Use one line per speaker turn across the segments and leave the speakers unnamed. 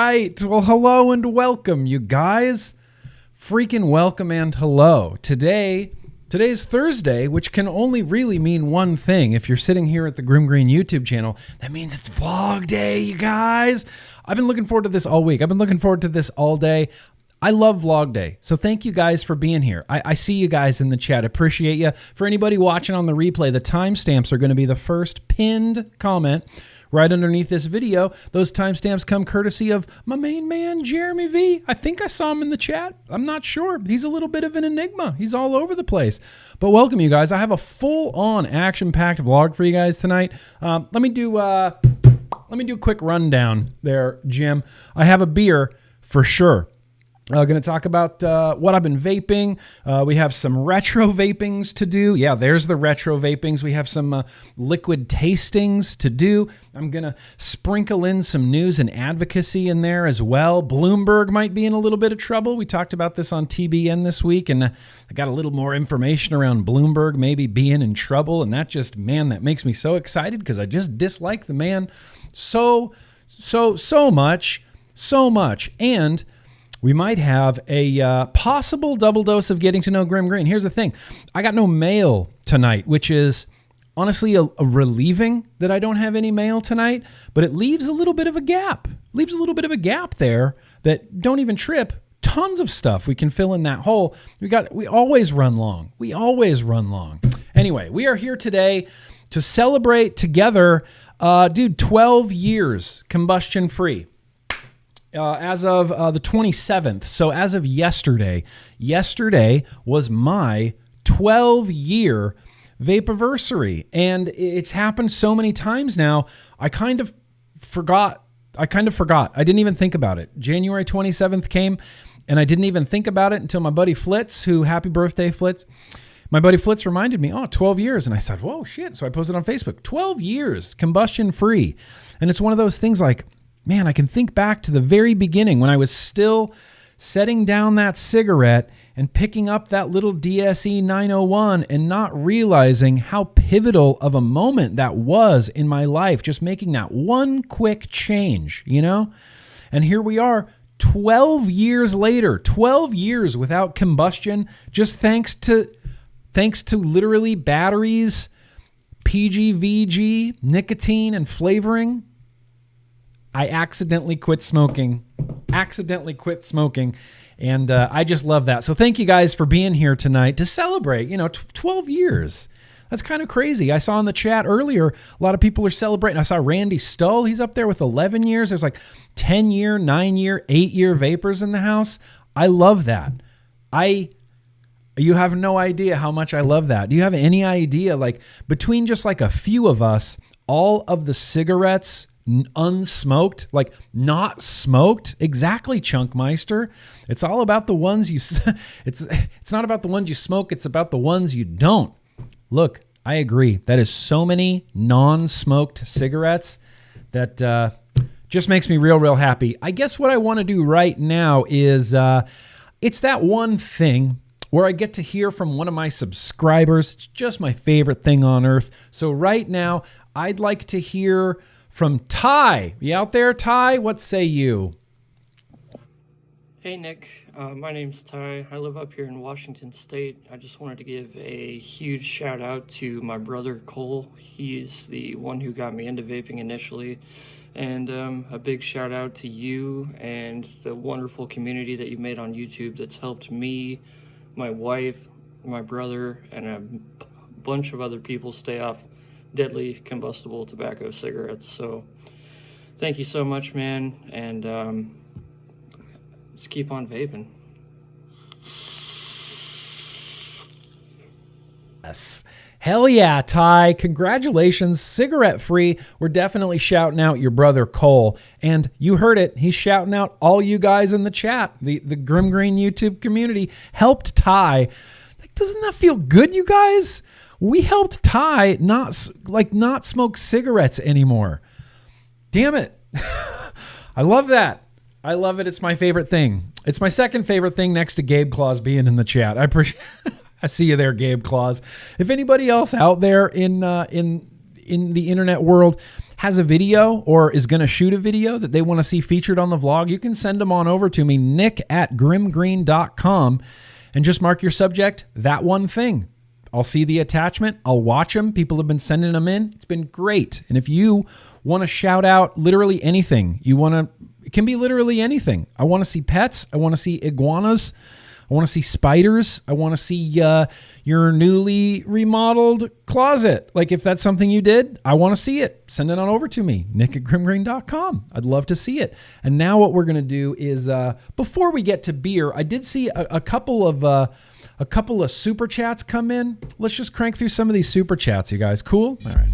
right. Well, hello and welcome, you guys. Freaking welcome and hello. Today's Thursday, which can only really mean one thing. If you're sitting here at the GrimmGreen YouTube channel, that means it's vlog day, you guys. I've been looking forward to this all week. I've been looking forward to this all day. I love vlog day. So thank you guys for being here. I see you guys in the chat. Appreciate you. For anybody watching on the replay, the timestamps are going to be the first pinned comment right underneath this video. Those timestamps come courtesy of my main man, Jeremy V. I think I saw him in the chat. I'm not sure. He's a little bit of an enigma. He's all over the place. But welcome, you guys. I have a full-on action-packed vlog for you guys tonight. Let me do a quick rundown there, Jim. I have a beer for sure. Going to talk about what I've been vaping. We have some retro vapings to do. Yeah, there's the retro vapings. We have some liquid tastings to do. I'm going to sprinkle in some news and advocacy in there as well. Bloomberg might be in a little bit of trouble. We talked about this on TBN this week, and I got a little more information around Bloomberg maybe being in trouble, and that just, man, that makes me so excited because I just dislike the man so much. And we might have a possible double dose of Getting To Know GrimmGreen. Here's the thing. I got no mail tonight, which is honestly a relieving that I don't have any mail tonight, but it leaves a little bit of a gap. Leaves a little bit of a gap there that don't even trip. Tons of stuff we can fill in that hole. We always run long. We always run long. Anyway, we are here today to celebrate together, 12 years combustion free. As of the 27th, so as of yesterday was my 12-year vapiversary, and it's happened so many times now, I kind of forgot. I didn't even think about it. January 27th came, and I didn't even think about it until my buddy Flitz, happy birthday, Flitz. My buddy Flitz reminded me, 12 years, and I said, whoa, shit, so I posted on Facebook, 12 years, combustion-free, and it's one of those things like, man, I can think back to the very beginning when I was still setting down that cigarette and picking up that little DSE 901 and not realizing how pivotal of a moment that was in my life, just making that one quick change, you know? And here we are 12 years later, 12 years without combustion, just thanks to literally batteries, PGVG, nicotine, and flavoring. I accidentally quit smoking, and I just love that. So thank you guys for being here tonight to celebrate, 12 years. That's kind of crazy. I saw in the chat earlier, a lot of people are celebrating. I saw Randy Stoll. He's up there with 11 years. There's like 10-year, 9-year, 8-year vapors in the house. I love that. You have no idea how much I love that. Do you have any idea, like between just like a few of us, all of the cigarettes unsmoked, like not smoked, exactly, Chunkmeister. It's all about the ones you, it's not about the ones you smoke, it's about the ones you don't. Look, I agree. That is so many non-smoked cigarettes that just makes me real happy. I guess what I want to do right now is, it's that one thing where I get to hear from one of my subscribers. It's just my favorite thing on earth. So right now, I'd like to hear from Ty. You out there, Ty? What say you?
Hey, Nick. My name's Ty. I live up here in Washington State. I just wanted to give a huge shout out to my brother, Cole. He's the one who got me into vaping initially. And a big shout out to you and the wonderful community that you made on YouTube that's helped me, my wife, my brother, and a bunch of other people stay off deadly combustible tobacco cigarettes. So thank you so much, man, and just keep on vaping.
Yes. Hell yeah, Ty. Congratulations. Cigarette free. We're definitely shouting out your brother Cole. And you heard it. He's shouting out all you guys in the chat. The GrimmGreen YouTube community helped Ty. Like, doesn't that feel good, you guys? We helped Ty not smoke cigarettes anymore. Damn it. I love that. I love it. It's my favorite thing. It's my second favorite thing next to Gabe Claus being in the chat. I appreciate I see you there, Gabe Claus. If anybody else out there in the internet world has a video or is going to shoot a video that they want to see featured on the vlog, you can send them on over to me, nick@grimmgreen.com, and just mark your subject, that one thing. I'll see the attachment. I'll watch them. People have been sending them in. It's been great. And if you want to shout out literally anything, it can be literally anything. I want to see pets. I want to see iguanas. I want to see spiders. I want to see your newly remodeled closet. Like if that's something you did, I want to see it. Send it on over to me, nick@grimmgreen.com. I'd love to see it. And now what we're going to do is, before we get to beer, I did see a couple of super chats come in. Let's just crank through some of these super chats, you guys. Cool? All right.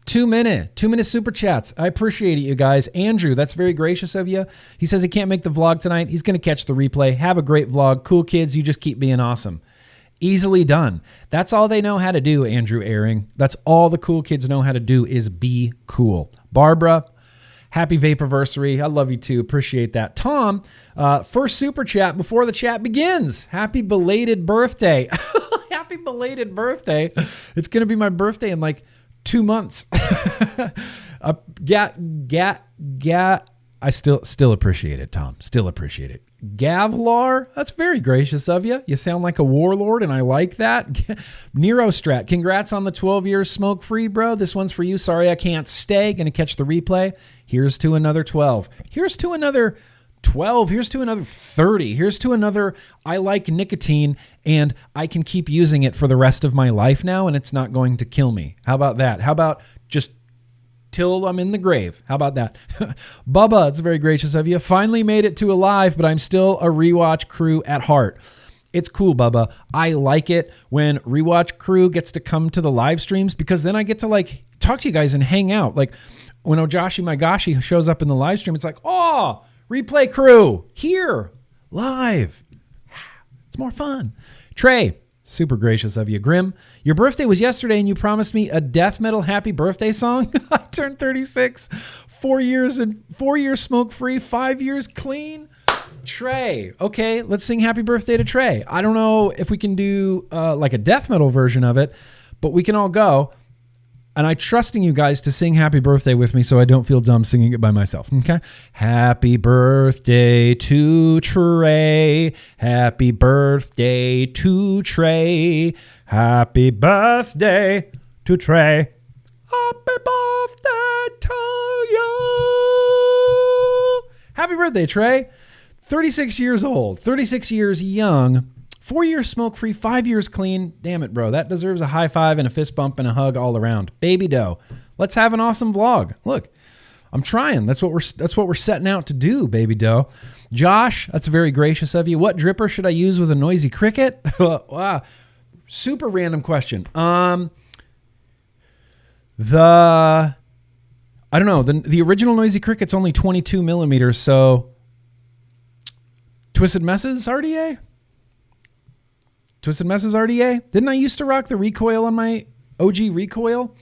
Two minute super chats. I appreciate it, you guys. Andrew, that's very gracious of you. He says he can't make the vlog tonight. He's going to catch the replay. Have a great vlog. Cool kids. You just keep being awesome. Easily done. That's all they know how to do, Andrew Airing. That's all the cool kids know how to do is be cool. Barbara, happy Vapiversary. I love you too. Appreciate that. Tom, first super chat before the chat begins. Happy belated birthday. Happy belated birthday. It's going to be my birthday in like 2 months. I still appreciate it, Tom. Still appreciate it. Gavlar, that's very gracious of you. You sound like a warlord, and I like that. Nerostrat, congrats on the 12 years smoke-free, bro. This one's for you. Sorry I can't stay. Gonna catch the replay. Here's to another 12. Here's to another 12. Here's to another 30. Here's to another I like nicotine, and I can keep using it for the rest of my life now, and it's not going to kill me. How about that? How about just till I'm in the grave? How about that? Bubba, it's very gracious of you. Finally made it to alive, but I'm still a rewatch crew at heart. It's cool, Bubba. I like it when rewatch crew gets to come to the live streams because then I get to like talk to you guys and hang out. Like when Ojashi Magashi shows up in the live stream, it's like, oh, replay crew here live. It's more fun. Trey, super gracious of you. Grimm, your birthday was yesterday and you promised me a death metal happy birthday song. I turned 36, 4 years smoke-free, 5 years clean. Trey, okay, let's sing happy birthday to Trey. I don't know if we can do like a death metal version of it, but we can all go. And I'm trusting you guys to sing happy birthday with me so I don't feel dumb singing it by myself, okay? Happy birthday to Trey. Happy birthday to Trey. Happy birthday to Trey. Happy birthday to you. Happy birthday, Trey. 36 years old, 36 years young. 4 years smoke-free, 5 years clean. Damn it, bro. That deserves a high five and a fist bump and a hug all around. Baby dough. Let's have an awesome vlog. Look, I'm trying. That's what we're setting out to do, baby dough. Josh, that's very gracious of you. What dripper should I use with a noisy cricket? Wow. Super random question. I don't know. The original noisy cricket's only 22 millimeters, so Twisted Messes RDA? Twisted Messes RDA? Didn't I used to rock the recoil on my OG recoil?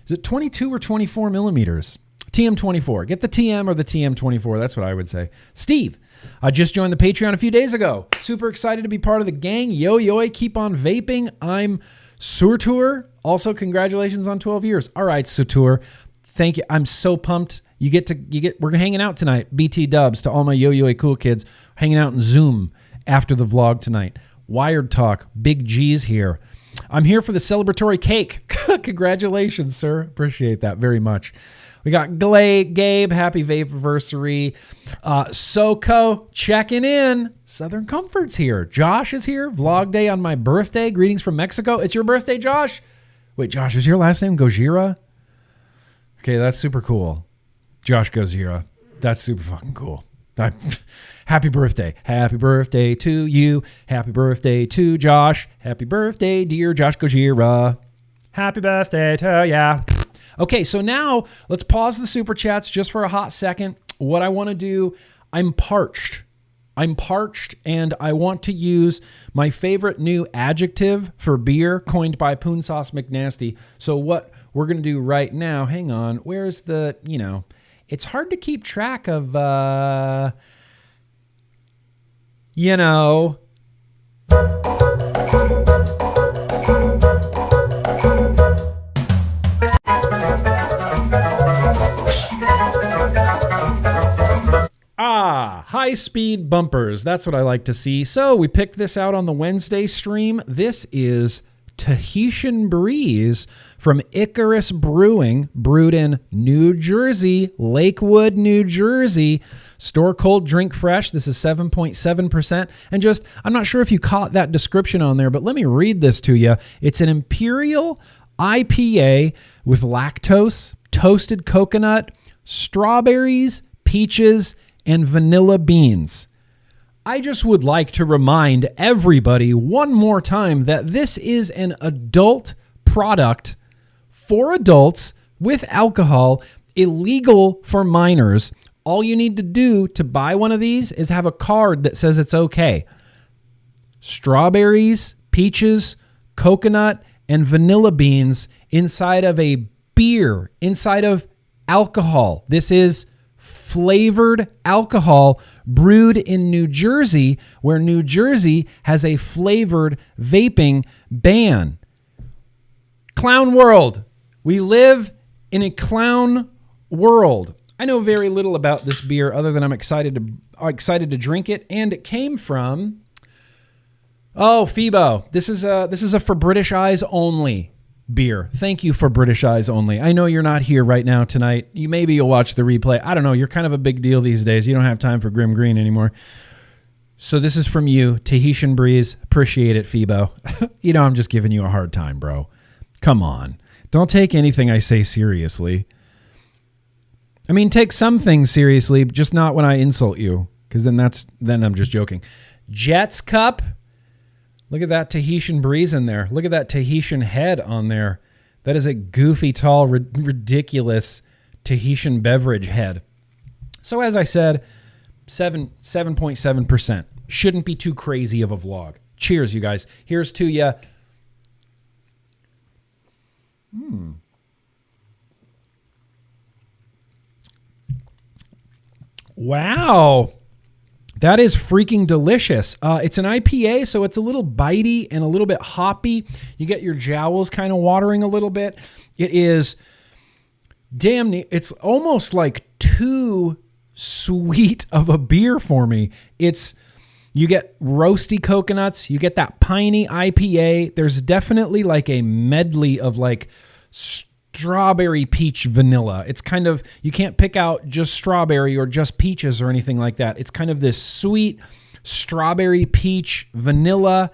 Is it 22 or 24 millimeters? TM24. Get the TM or the TM24. That's what I would say. Steve, I just joined the Patreon a few days ago. Super excited to be part of the gang. Yo, keep on vaping. I'm Surtur. Also, congratulations on 12 years. All right, Surtur. Thank you. I'm so pumped. We're hanging out tonight. BT dubs to all my yo cool kids hanging out in Zoom after the vlog tonight. Wired Talk, Big G's here. I'm here for the celebratory cake. Congratulations, sir. Appreciate that very much. We got Gabe, happy Vapiversary. Soko, checking in. Southern Comfort's here. Josh is here. Vlog day on my birthday. Greetings from Mexico. It's your birthday, Josh? Wait, Josh, is your last name Gojira? Okay, that's super cool. Josh Gojira. That's super fucking cool. Happy birthday. Happy birthday to you. Happy birthday to Josh. Happy birthday, dear Josh Gojira. Happy birthday to ya. Okay, so now let's pause the super chats just for a hot second. What I want to do, I'm parched, and I want to use my favorite new adjective for beer coined by Poon Sauce McNasty. So what we're going to do right now, hang on, where's the, it's hard to keep track of, you know. High-speed bumpers. That's what I like to see. So we picked this out on the Wednesday stream. This is Tahitian Breeze from Icarus Brewing, brewed in New Jersey, Lakewood, New Jersey. Store cold, drink fresh. This is 7.7%. And just, I'm not sure if you caught that description on there, but let me read this to you. It's an Imperial IPA with lactose, toasted coconut, strawberries, peaches, and vanilla beans. I just would like to remind everybody one more time that this is an adult product for adults with alcohol, illegal for minors. All you need to do to buy one of these is have a card that says it's okay. Strawberries, peaches, coconut, and vanilla beans inside of a beer, inside of alcohol. This is flavored alcohol brewed in New Jersey, where New Jersey has a flavored vaping ban. Clown world. We live in a clown world. I know very little about this beer other than I'm excited to drink it, and it came from Phoebo. This is a for British eyes only beer. Thank you for British eyes only. I know you're not here right now tonight. You'll watch the replay. I don't know. You're kind of a big deal these days. You don't have time for GrimmGreen anymore. So this is from you, Tahitian Breeze. Appreciate it, Phoebo. I'm just giving you a hard time, bro. Come on. Don't take anything I say seriously. I mean, take some things seriously, just not when I insult you, because then I'm just joking. Jets Cup. Look at that Tahitian Breeze in there. Look at that Tahitian head on there. That is a goofy, tall, ridiculous Tahitian beverage head. So as I said, 7.7%. Shouldn't be too crazy of a vlog. Cheers, you guys. Here's to you. Wow. That is freaking delicious. It's an IPA, so it's a little bitey and a little bit hoppy. You get your jowls kind of watering a little bit. It is it's almost like too sweet of a beer for me. You get roasty coconuts, you get that piney IPA. There's definitely like a medley of like strawberry, peach, vanilla. It's kind of, you can't pick out just strawberry or just peaches or anything like that. It's kind of this sweet strawberry, peach, vanilla,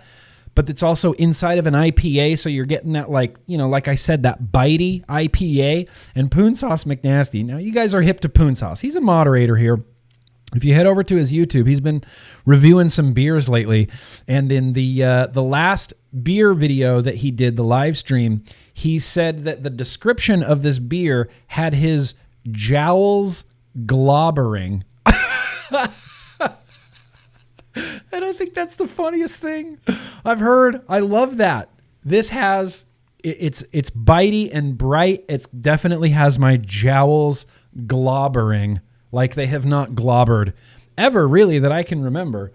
but it's also inside of an IPA. So you're getting that like I said, that bitey IPA. And Poon Sauce McNasty. Now you guys are hip to Poon Sauce. He's a moderator here. If you head over to his YouTube, he's been reviewing some beers lately. And in the last beer video that he did, the live stream, he said that the description of this beer had his jowls globbering. And I think that's the funniest thing I've heard. I love that. This has, it's bitey and bright. It definitely has my jowls globbering like they have not globbered ever, really, that I can remember.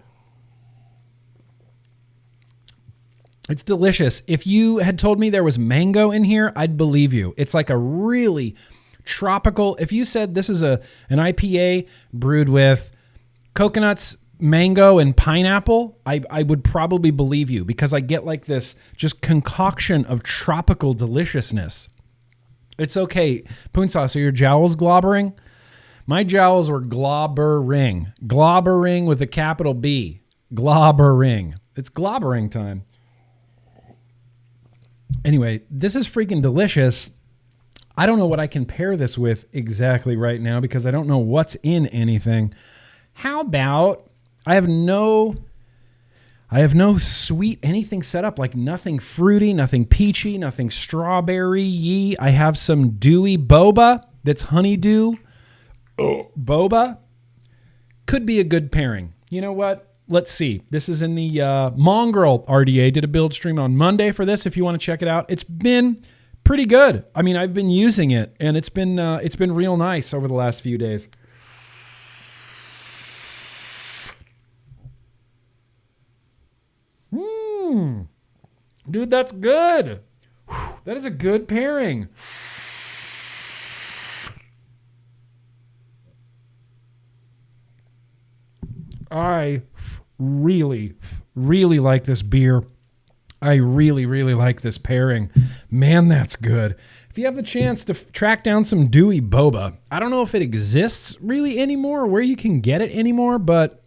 It's delicious. If you had told me there was mango in here, I'd believe you. It's like a really tropical. If you said this is an IPA brewed with coconuts, mango, and pineapple, I would probably believe you, because I get like this just concoction of tropical deliciousness. It's okay. Poon Sauce, are your jowls globbering? My jowls were globbering. Globbering with a capital B. Globbering. It's globbering time. Anyway, this is freaking delicious. I don't know what I can pair this with exactly right now because I don't know what's in anything. How about I have no sweet anything set up, like nothing fruity, nothing peachy, nothing strawberry-y. I have some dewy boba that's honeydew. Boba could be a good pairing. You know what? Let's see. This is in the Mongrel RDA. Did a build stream on Monday for this. If you want to check it out, it's been pretty good. I mean, I've been using it, and it's been real nice over the last few days. Dude, that's good. Whew, that is a good pairing. I really, really like this beer. I really, really like this pairing. Man, that's good. If you have the chance to track down some dewy boba, I don't know if it exists really anymore or where you can get it anymore, but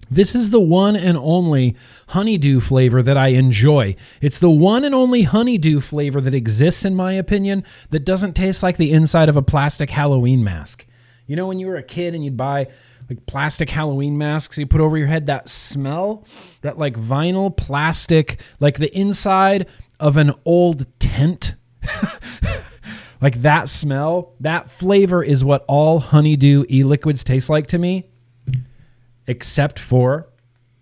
this is the one and only honeydew flavor that I enjoy. It's the one and only honeydew flavor that exists, in my opinion, that doesn't taste like the inside of a plastic Halloween mask. You know, when you were a kid and you'd buy like plastic Halloween masks you put over your head, that smell, that like vinyl plastic, like the inside of an old tent, like that smell, that flavor is what all honeydew e-liquids taste like to me, except for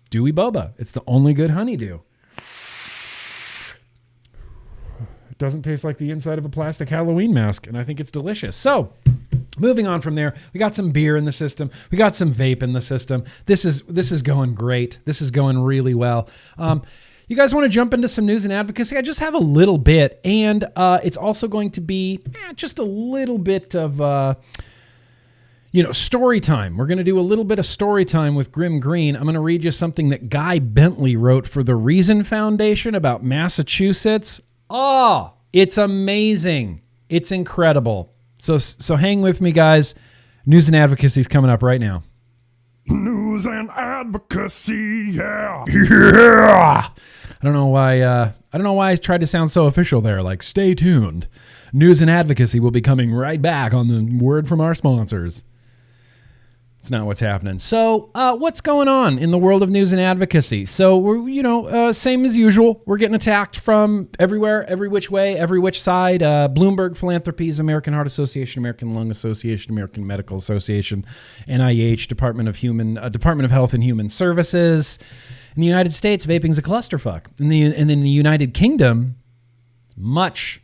dewy boba. It's the only good honeydew. It doesn't taste like the inside of a plastic Halloween mask, and I think it's delicious. So, moving on from there, we got some beer in the system. We got some vape in the system. This is going great. This is going really well. You guys want to jump into some news and advocacy? I just have a little bit, and it's also going to be just a little bit of story time. We're going to do a little bit of story time with GrimmGreen. I'm going to read you something that Guy Bentley wrote for the Reason Foundation about Massachusetts. Oh, it's amazing. It's incredible. So hang with me, guys. News and advocacy is coming up right now.
News and advocacy, yeah.
Yeah. I don't know why I tried to sound so official there. Like, stay tuned. News and advocacy will be coming right back on the word from our sponsors. It's not what's happening. So, what's going on in the world of news and advocacy? So, we're, same as usual. We're getting attacked from everywhere, every which way, every which side. Bloomberg Philanthropies, American Heart Association, American Lung Association, American Medical Association, NIH, Department of Health and Human Services. In the United States, vaping's a clusterfuck. And in the United Kingdom, much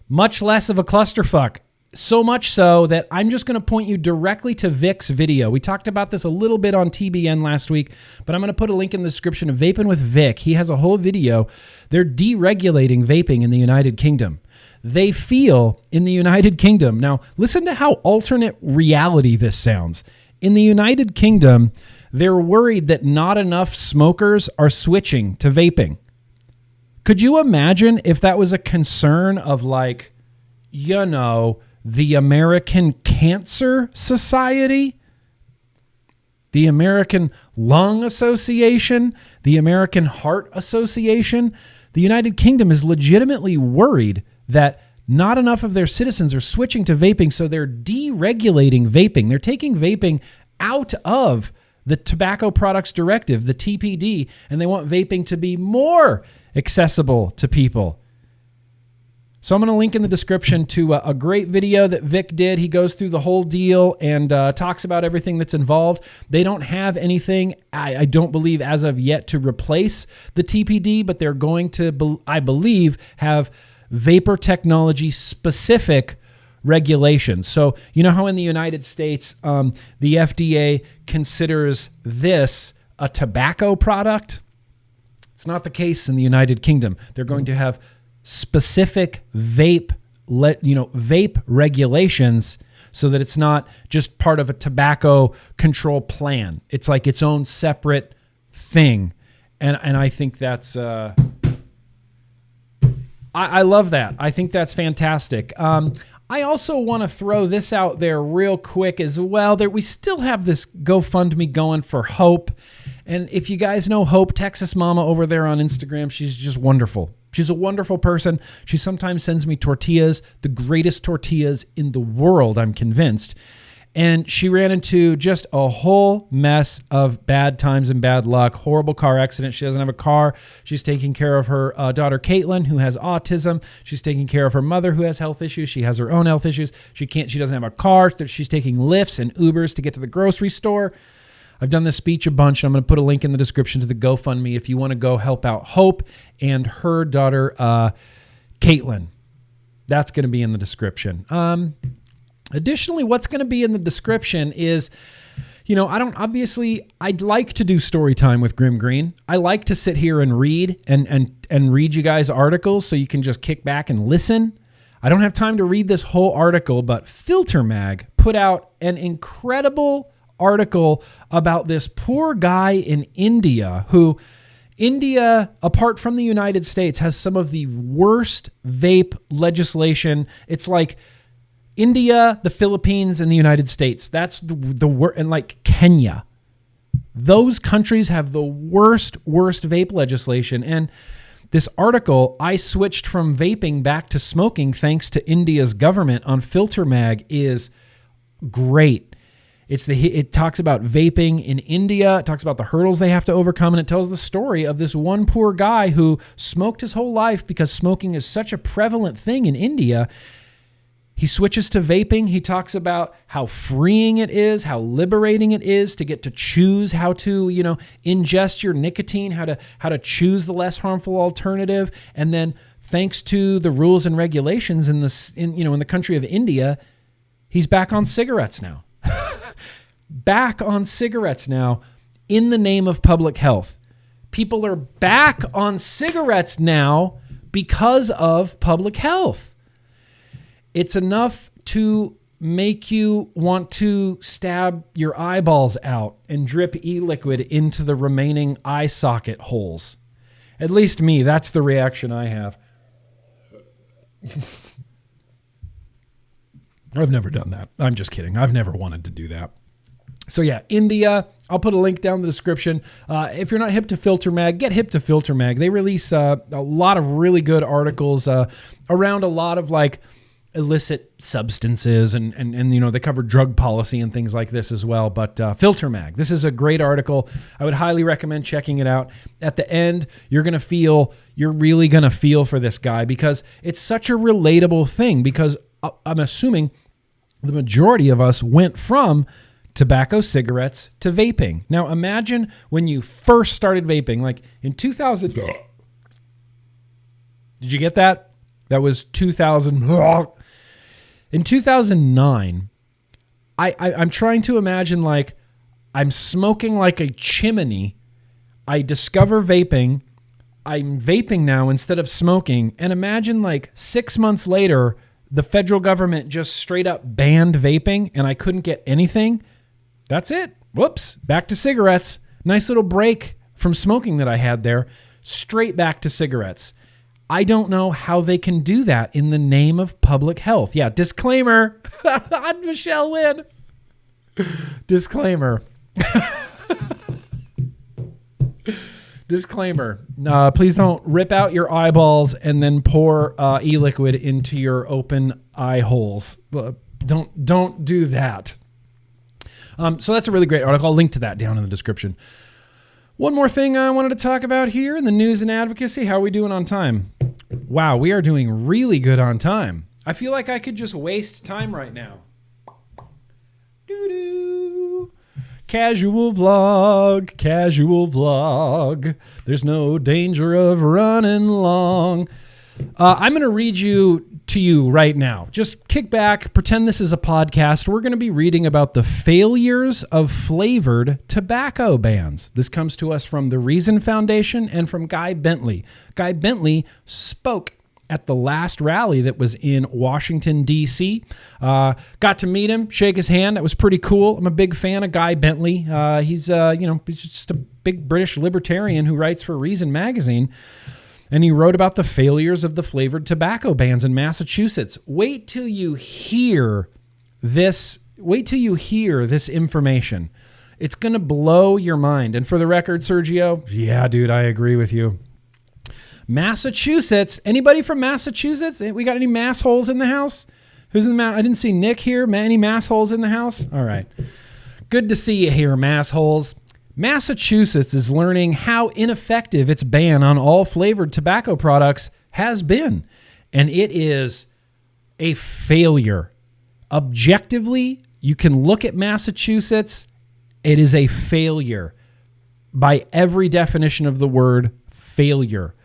less of a clusterfuck. So much so that I'm just going to point you directly to Vic's video. We talked about this a little bit on TBN last week, but I'm going to put a link in the description of Vaping with Vic. He has a whole video. They're deregulating vaping in the United Kingdom. They feel in the United Kingdom. Now, listen to how alternate reality this sounds. In the United Kingdom, they're worried that not enough smokers are switching to vaping. Could you imagine if that was a concern of the American Cancer Society, the American Lung Association, the American Heart Association? The United Kingdom is legitimately worried that not enough of their citizens are switching to vaping, so they're deregulating vaping. They're taking vaping out of the Tobacco Products Directive, the TPD, and they want vaping to be more accessible to people. So I'm going to link in the description to a great video that Vic did. He goes through the whole deal and talks about everything that's involved. They don't have anything, I don't believe, as of yet to replace the TPD, but they're going to, I believe, have vapor technology specific regulations. So you know how in the United States, the FDA considers this a tobacco product? It's not the case in the United Kingdom. They're going to have specific vape regulations so that it's not just part of a tobacco control plan. It's like its own separate thing. And I think that's, I love that. I think that's fantastic. I also want to throw this out there real quick as well. We still have this GoFundMe going for Hope. And if you guys know Hope, Texas Mama over there on Instagram, she's just wonderful. She's a wonderful person. She sometimes sends me tortillas, the greatest tortillas in the world, I'm convinced. And she ran into just a whole mess of bad times and bad luck, horrible car accident. She doesn't have a car. She's taking care of her daughter, Caitlin, who has autism. She's taking care of her mother, who has health issues. She has her own health issues. She doesn't have a car. She's taking Lyfts and Ubers to get to the grocery store. I've done this speech a bunch. I'm going to put a link in the description to the GoFundMe if you want to go help out Hope and her daughter, Caitlin. That's going to be in the description. Additionally, what's going to be in the description is, I'd like to do story time with GrimmGreen. I like to sit here and read and read you guys articles so you can just kick back and listen. I don't have time to read this whole article, but Filter Mag put out an incredible article about this poor guy in India who, apart from the United States, has some of the worst vape legislation. It's like India, the Philippines, and the United States. That's the worst, and like Kenya. Those countries have the worst vape legislation. And this article, I switched from vaping back to smoking thanks to India's government on Filter Mag, is great. It talks about vaping in India. It talks about the hurdles they have to overcome, and it tells the story of this one poor guy who smoked his whole life because smoking is such a prevalent thing in India. He switches to vaping. He talks about how freeing it is, how liberating it is to get to choose how to, ingest your nicotine, how to choose the less harmful alternative. And then thanks to the rules and regulations in the country of India, he's back on cigarettes now. Back on cigarettes now in the name of public health. People are back on cigarettes now because of public health. It's enough to make you want to stab your eyeballs out and drip e-liquid into the remaining eye socket holes. At least me, that's the reaction I have. I've never done that. I'm just kidding. I've never wanted to do that. So yeah, India, I'll put a link down in the description. If you're not hip to Filter Mag, get hip to Filter Mag. They release a lot of really good articles around a lot of like illicit substances and they cover drug policy and things like this as well. But Filter Mag, this is a great article. I would highly recommend checking it out. At the end, you're really going to feel for this guy because it's such a relatable thing, because I'm assuming the majority of us went from tobacco, cigarettes to vaping. Now imagine when you first started vaping, like in 2000. Did you get that? That was 2000. In 2009, I'm trying to imagine, like, I'm smoking like a chimney. I discover vaping. I'm vaping now instead of smoking. And imagine like 6 months later, the federal government just straight up banned vaping and I couldn't get anything. That's it. Whoops. Back to cigarettes. Nice little break from smoking that I had there. Straight back to cigarettes. I don't know how they can do that in the name of public health. Yeah, disclaimer. Michelle Wynn. Disclaimer. Disclaimer. Please don't rip out your eyeballs and then pour e-liquid into your open eye holes. Don't do that. So that's a really great article. I'll link to that down in the description. One more thing I wanted to talk about here in the news and advocacy. How are we doing on time? Wow, we are doing really good on time. I feel like I could just waste time right now. Doo-doo. Casual vlog. There's no danger of running long. I'm going to read to you right now. Just kick back, pretend this is a podcast. We're going to be reading about the failures of flavored tobacco bans. This comes to us from the Reason Foundation and from Guy Bentley. Guy Bentley spoke at the last rally that was in Washington, D.C. Got to meet him, shake his hand. That was pretty cool. I'm a big fan of Guy Bentley. He's just a big British libertarian who writes for Reason magazine. And he wrote about the failures of the flavored tobacco bans in Massachusetts. Wait till you hear this information. It's going to blow your mind. And for the record, Sergio, yeah, dude, I agree with you. Massachusetts. Anybody from Massachusetts? We got any mass holes in the house? Who's in the I didn't see Nick here. Any mass holes in the house? All right. Good to see you here, mass holes. Massachusetts is learning how ineffective its ban on all flavored tobacco products has been, and it is a failure. Objectively, you can look at Massachusetts. It is a failure by every definition of the word failure.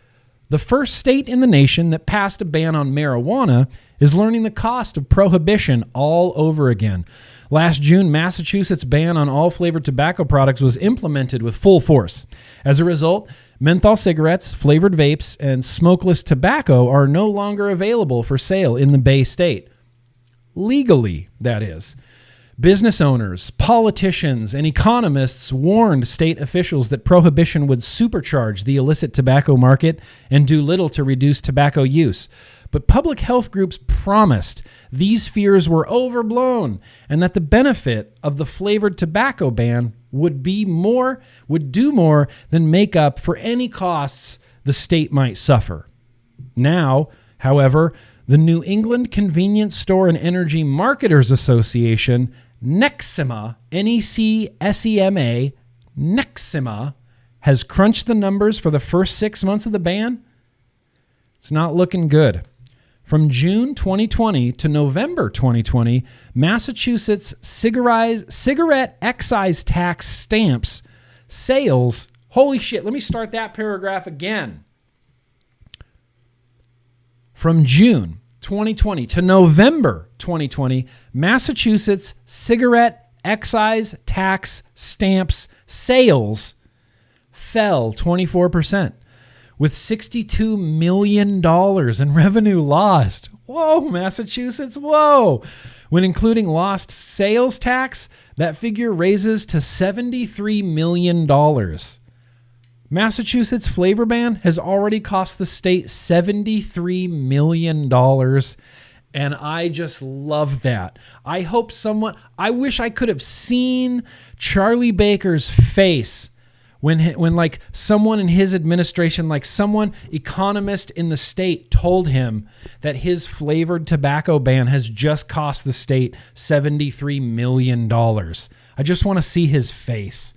The first state in the nation that passed a ban on marijuana is learning the cost of prohibition all over again. Last June, Massachusetts' ban on all flavored tobacco products was implemented with full force. As a result, menthol cigarettes, flavored vapes, and smokeless tobacco are no longer available for sale in the Bay State. Legally, that is. Business owners, politicians, and economists warned state officials that prohibition would supercharge the illicit tobacco market and do little to reduce tobacco use. But public health groups promised these fears were overblown and that the benefit of the flavored tobacco ban would do more than make up for any costs the state might suffer. Now, however, the New England Convenience Store and Energy Marketers Association, NECSEMA, N-E-C-S-E-M-A, NECSEMA, has crunched the numbers for the first 6 months of the ban. It's not looking good. From June 2020 to November 2020, Massachusetts cigarette excise tax stamps sales. Holy shit, let me start that paragraph again. From June 2020 to November 2020, Massachusetts cigarette excise tax stamps sales fell 24%, with $62 million in revenue lost. Whoa, Massachusetts, whoa. When including lost sales tax, that figure raises to $73 million. Massachusetts' flavor ban has already cost the state $73 million, and I just love that. I wish I could have seen Charlie Baker's face when like someone in his administration, like someone economist in the state told him that his flavored tobacco ban has just cost the state $73 million. I just want to see his face.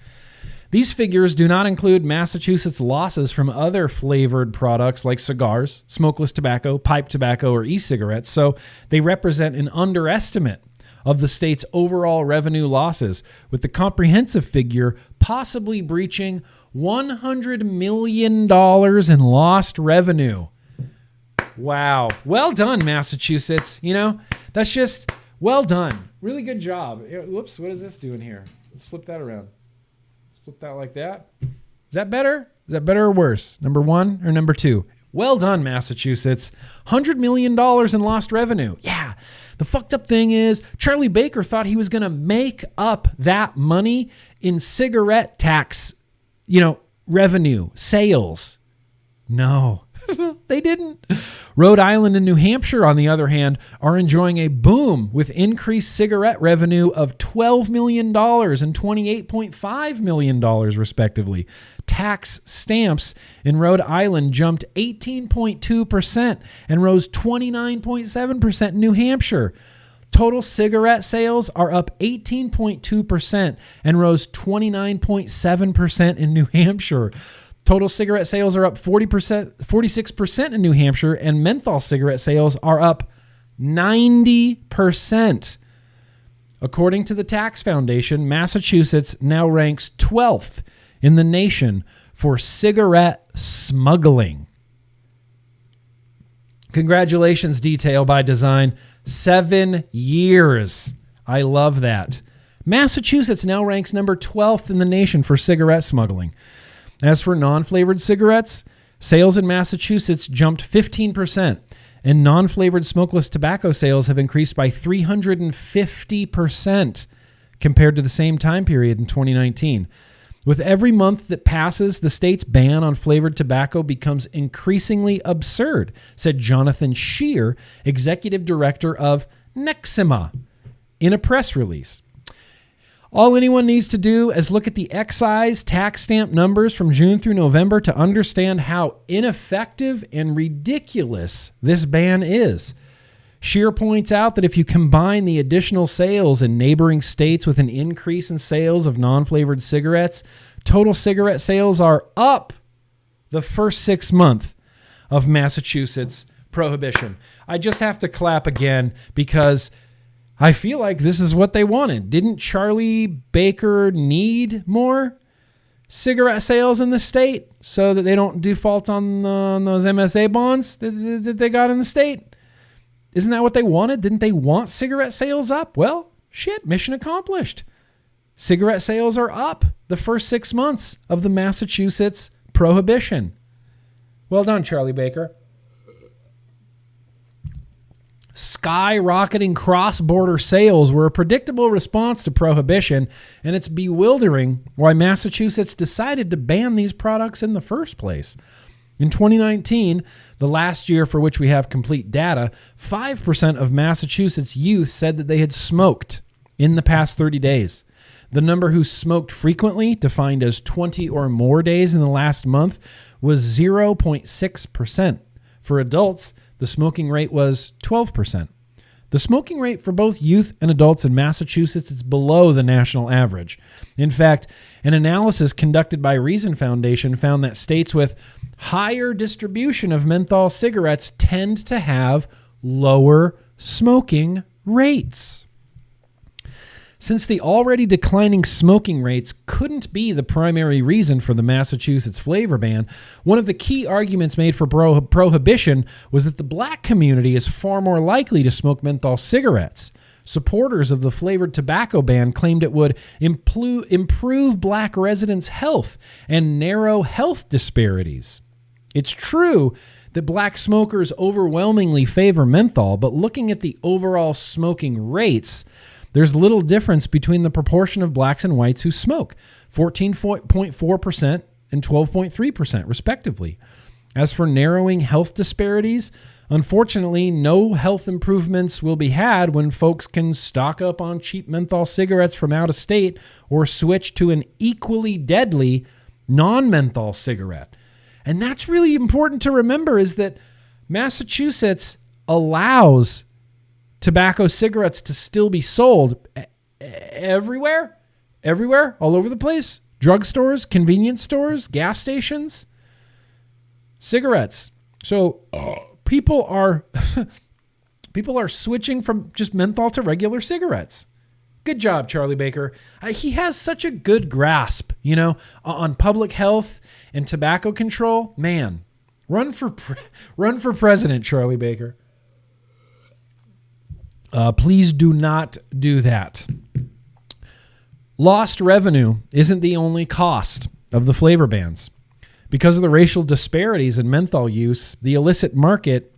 These figures do not include Massachusetts' losses from other flavored products like cigars, smokeless tobacco, pipe tobacco, or e-cigarettes, so they represent an underestimate of the state's overall revenue losses, with the comprehensive figure possibly breaching $100 million in lost revenue. Wow. Well done, Massachusetts. That's just well done. Really good job. Whoops, what is this doing here? Let's flip that around. Flip that like that. Is that better? Is that better or worse? Number one or number two? Well done, Massachusetts. $100 million in lost revenue. Yeah. The fucked up thing is Charlie Baker thought he was going to make up that money in cigarette tax, revenue, sales. No. They didn't. Rhode Island and New Hampshire, on the other hand, are enjoying a boom with increased cigarette revenue of $12 million and $28.5 million, respectively. Tax stamps in Rhode Island jumped 18.2% and rose 29.7% in New Hampshire. Total cigarette sales are up 18.2% and rose 29.7% in New Hampshire. Total cigarette sales are up 46% in New Hampshire, and menthol cigarette sales are up 90%. According to the Tax Foundation, Massachusetts now ranks 12th in the nation for cigarette smuggling. Congratulations, Detail by Design. 7 years. I love that. Massachusetts now ranks number 12th in the nation for cigarette smuggling. As for non-flavored cigarettes, sales in Massachusetts jumped 15%, and non-flavored smokeless tobacco sales have increased by 350% compared to the same time period in 2019. With every month that passes, the state's ban on flavored tobacco becomes increasingly absurd, said Jonathan Shear, executive director of NECSEMA, in a press release. All anyone needs to do is look at the excise tax stamp numbers from June through November to understand how ineffective and ridiculous this ban is. Shear points out that if you combine the additional sales in neighboring states with an increase in sales of non-flavored cigarettes, total cigarette sales are up the first 6 months of Massachusetts prohibition. I just have to clap again because I feel like this is what they wanted. Didn't Charlie Baker need more? cigarette sales in the state so that they don't default on those MSA bonds that they got in the state. Isn't that what they wanted? Didn't they want cigarette sales up? Well, shit, mission accomplished. Cigarette sales are up the first 6 months of the Massachusetts prohibition. Well done, Charlie Baker. Skyrocketing cross-border sales were a predictable response to prohibition, and it's bewildering why Massachusetts decided to ban these products in the first place. In 2019, the last year for which we have complete data, 5% of Massachusetts youth said that they had smoked in the past 30 days. The number who smoked frequently, defined as 20 or more days in the last month, was 0.6%. For adults, the smoking rate was 12%. The smoking rate for both youth and adults in Massachusetts is below the national average. In fact, an analysis conducted by Reason Foundation found that states with higher distribution of menthol cigarettes tend to have lower smoking rates. Since the already declining smoking rates couldn't be the primary reason for the Massachusetts flavor ban, one of the key arguments made for prohibition was that the black community is far more likely to smoke menthol cigarettes. Supporters of the flavored tobacco ban claimed it would improve black residents' health and narrow health disparities. It's true that black smokers overwhelmingly favor menthol, but looking at the overall smoking rates, there's little difference between the proportion of blacks and whites who smoke, 14.4% and 12.3% respectively. As for narrowing health disparities, unfortunately, no health improvements will be had when folks can stock up on cheap menthol cigarettes from out of state or switch to an equally deadly non-menthol cigarette. And that's really important to remember, is that Massachusetts allows tobacco cigarettes to still be sold everywhere, all over the place. Drugstores, convenience stores, gas stations, cigarettes. So people are switching from just menthol to regular cigarettes. Good job, Charlie Baker. He has such a good grasp, on public health and tobacco control. Man, run for president, Charlie Baker. Please do not do that. Lost revenue isn't the only cost of the flavor bans. Because of the racial disparities in menthol use, the illicit market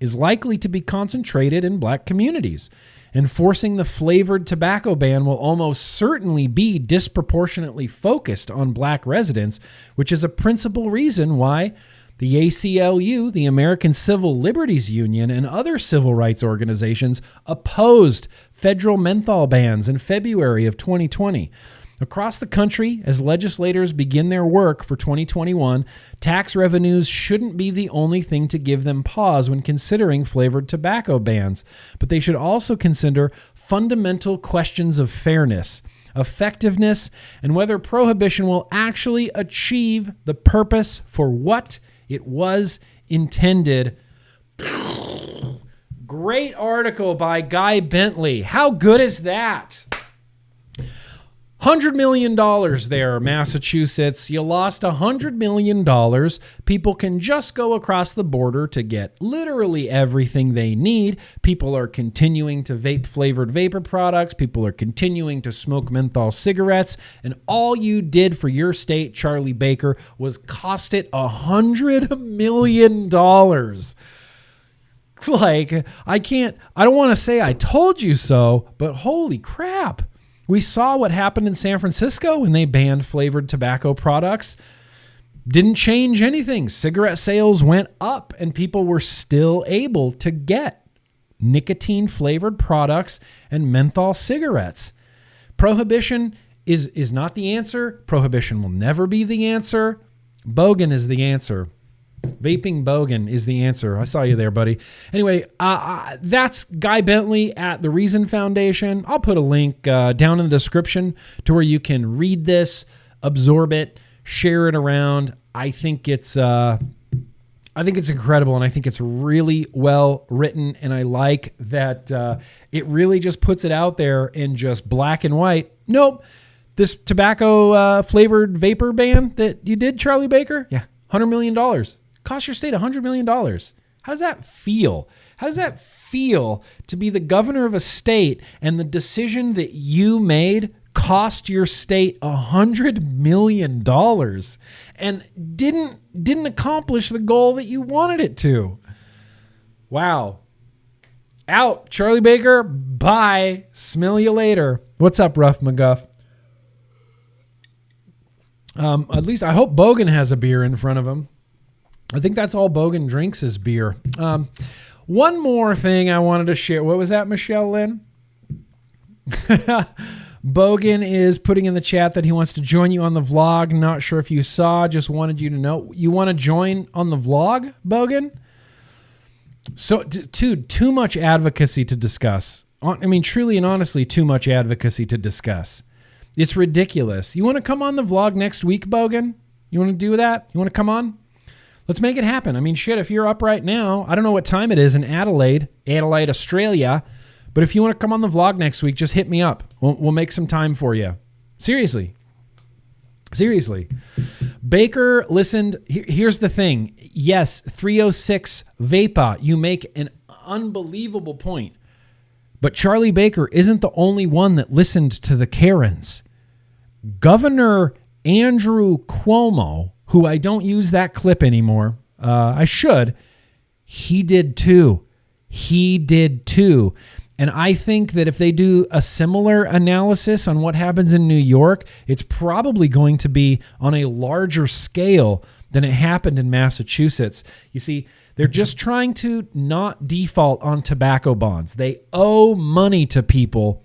is likely to be concentrated in black communities. Enforcing the flavored tobacco ban will almost certainly be disproportionately focused on black residents, which is a principal reason why the ACLU, the American Civil Liberties Union, and other civil rights organizations opposed federal menthol bans in February of 2020. Across the country, as legislators begin their work for 2021, tax revenues shouldn't be the only thing to give them pause when considering flavored tobacco bans, but they should also consider fundamental questions of fairness, effectiveness, and whether prohibition will actually achieve the purpose for what it was intended. Great article by Guy Bentley. How good is that? $100 million there, Massachusetts. You lost $100 million. People can just go across the border to get literally everything they need. People are continuing to vape flavored vapor products. People are continuing to smoke menthol cigarettes. And all you did for your state, Charlie Baker, was cost it $100 million. Like, I don't want to say I told you so, but holy crap. We saw what happened in San Francisco when they banned flavored tobacco products. Didn't change anything. Cigarette sales went up and people were still able to get nicotine flavored products and menthol cigarettes. Prohibition is not the answer. Prohibition will never be the answer. Bogan is the answer. Vaping Bogan is the answer. I saw you there, buddy. Anyway, that's Guy Bentley at the Reason Foundation. I'll put a link down in the description to where you can read this, absorb it, share it around. I think it's incredible, and I think it's really well written, and I like that it really just puts it out there in just black and white. Nope. this tobacco flavored vapor ban that you did, Charlie Baker? Yeah, $100 million. Cost your state $100 million. How does that feel? How does that feel to be the governor of a state and the decision that you made cost your state $100 million and didn't accomplish the goal that you wanted it to? Wow. Out, Charlie Baker. Bye. Smell you later. What's up, Ruff McGuff? At least I hope Bogan has a beer in front of him. I think that's all Bogan drinks is beer. One more thing I wanted to share. What was that, Michelle Lynn? Bogan is putting in the chat that he wants to join you on the vlog. Not sure if you saw. Just wanted you to know. You want to join on the vlog, Bogan? So, dude, too much advocacy to discuss. I mean, truly and honestly, too much advocacy to discuss. It's ridiculous. You want to come on the vlog next week, Bogan? You want to do that? You want to come on? Let's make it happen. I mean, shit, if you're up right now, I don't know what time it is in Adelaide, Australia, but if you want to come on the vlog next week, just hit me up. We'll make some time for you. Seriously. Baker listened. Here's the thing. Yes, 306 Vapa, you make an unbelievable point. But Charlie Baker isn't the only one that listened to the Karens. Governor Andrew Cuomo, who I don't use that clip anymore. I should. He did too. And I think that if they do a similar analysis on what happens in New York, it's probably going to be on a larger scale than it happened in Massachusetts. You see, they're just trying to not default on tobacco bonds. They owe money to people.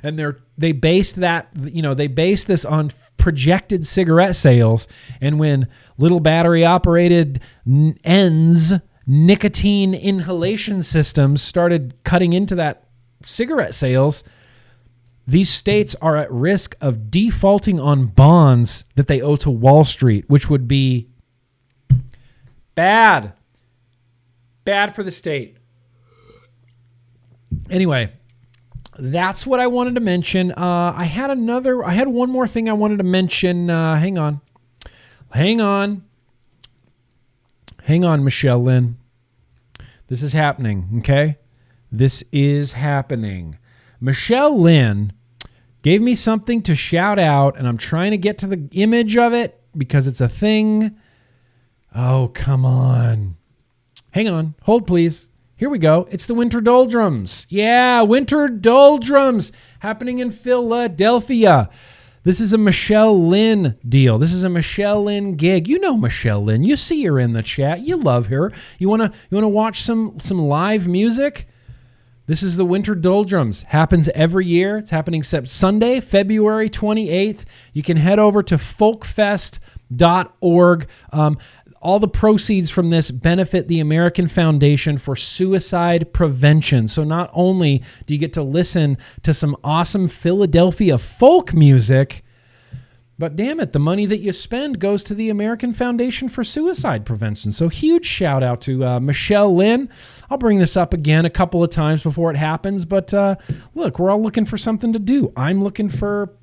And they base this on projected cigarette sales. And when little battery operated nicotine inhalation systems started cutting into that cigarette sales, these states are at risk of defaulting on bonds that they owe to Wall Street, which would be bad for the state. Anyway, that's what I wanted to mention. I had one more thing I wanted to mention. Hang on, Michelle Lynn. This is happening, okay? This is happening. Michelle Lynn gave me something to shout out, and I'm trying to get to the image of it because it's a thing. Oh, come on. Hang on. Hold, please. Here we go. It's the Winter Doldrums. Yeah, Winter Doldrums happening in Philadelphia. This is a Michelle Lynn deal. This is a Michelle Lynn gig. You know Michelle Lynn. You see her in the chat. You love her. You wanna watch some live music? This is the Winter Doldrums. Happens every year. It's happening Sunday, February 28th. You can head over to folkfest.org. All the proceeds from this benefit the American Foundation for Suicide Prevention. So not only do you get to listen to some awesome Philadelphia folk music, but damn it, the money that you spend goes to the American Foundation for Suicide Prevention. So huge shout out to Michelle Lynn. I'll bring this up again a couple of times before it happens, but look, we're all looking for something to do. I'm looking for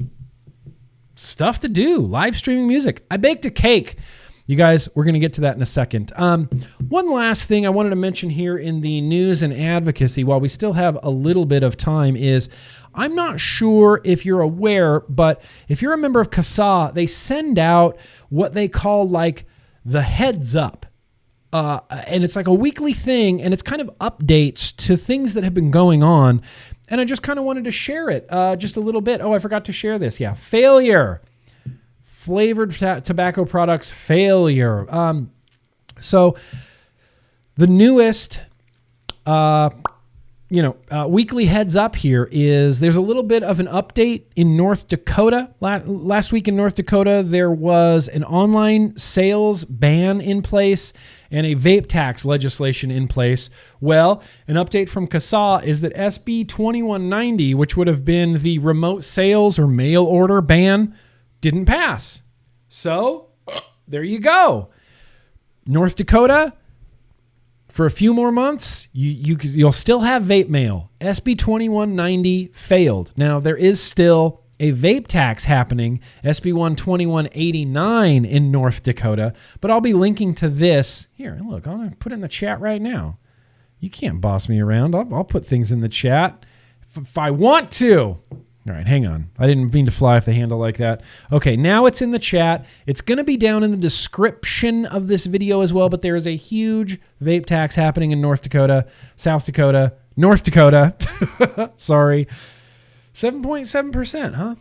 stuff to do, live streaming music. I baked a cake. You guys, we're going to get to that in a second. One last thing I wanted to mention here in the news and advocacy while we still have a little bit of time is I'm not sure if you're aware, but if you're a member of CASA, they send out what they call like the heads up. And it's like a weekly thing, and it's kind of updates to things that have been going on. And I just kind of wanted to share it just a little bit. Oh, I forgot to share this. Yeah, failure. Flavored tobacco products failure. So the newest, weekly heads up here is there's a little bit of an update in North Dakota. Last week in North Dakota, there was an online sales ban in place and a vape tax legislation in place. Well, an update from CASA is that SB 2190, which would have been the remote sales or mail order ban, didn't pass. So there you go. North Dakota, for a few more months, you'll still have Vape Mail. SB 2190 failed. Now, there is still a vape tax happening, SB 12189 in North Dakota. But I'll be linking to this. Here, look, I'm going to put it in the chat right now. You can't boss me around. I'll put things in the chat if I want to. All right, hang on. I didn't mean to fly off the handle like that. Okay, now it's in the chat. It's going to be down in the description of this video as well, but there is a huge vape tax happening in North Dakota, South Dakota, North Dakota. Sorry. 7.7%, huh?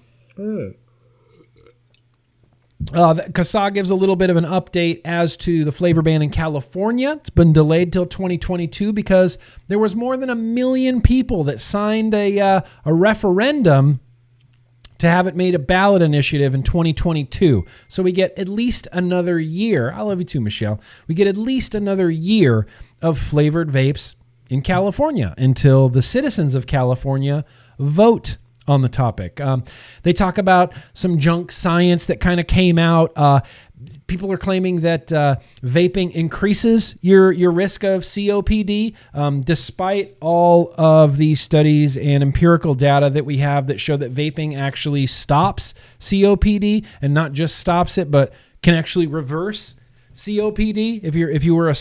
CASA gives a little bit of an update as to the flavor ban in California. It's been delayed till 2022 because there was more than 1 million people that signed a referendum to have it made a ballot initiative in 2022. So we get at least another year. I love you too, Michelle. We get at least another year of flavored vapes in California until the citizens of California vote on the topic. They talk about some junk science that kind of came out. People are claiming that vaping increases your risk of COPD, despite all of these studies and empirical data that we have that show that vaping actually stops COPD, and not just stops it, but can actually reverse COPD. If you were a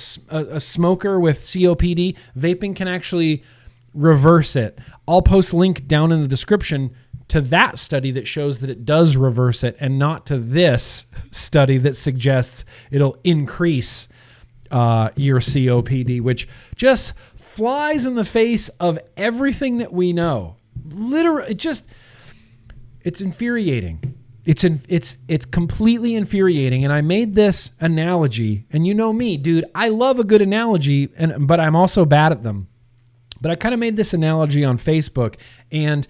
smoker with COPD, vaping can actually reverse it. I'll post a link down in the description to that study that shows that it does reverse it, and not to this study that suggests it'll increase your COPD, which just flies in the face of everything that we know. Literally, it's infuriating. It's completely infuriating. And I made this analogy, and you know me, dude, I love a good analogy, but I'm also bad at them. But I kind of made this analogy on Facebook, and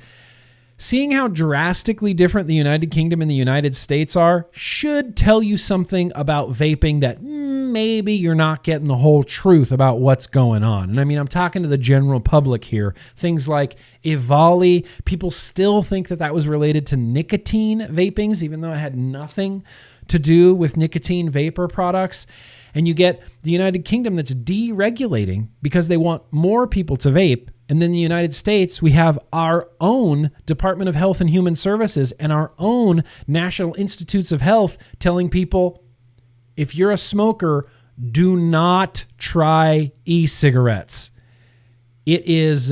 seeing how drastically different the United Kingdom and the United States are should tell you something about vaping that maybe you're not getting the whole truth about what's going on. And I mean, I'm talking to the general public here. Things like Ivali, people still think that was related to nicotine vapings, even though it had nothing to do with nicotine vapor products. And you get the United Kingdom that's deregulating because they want more people to vape. And then the United States, we have our own Department of Health and Human Services and our own National Institutes of Health telling people, if you're a smoker, do not try e-cigarettes. It is,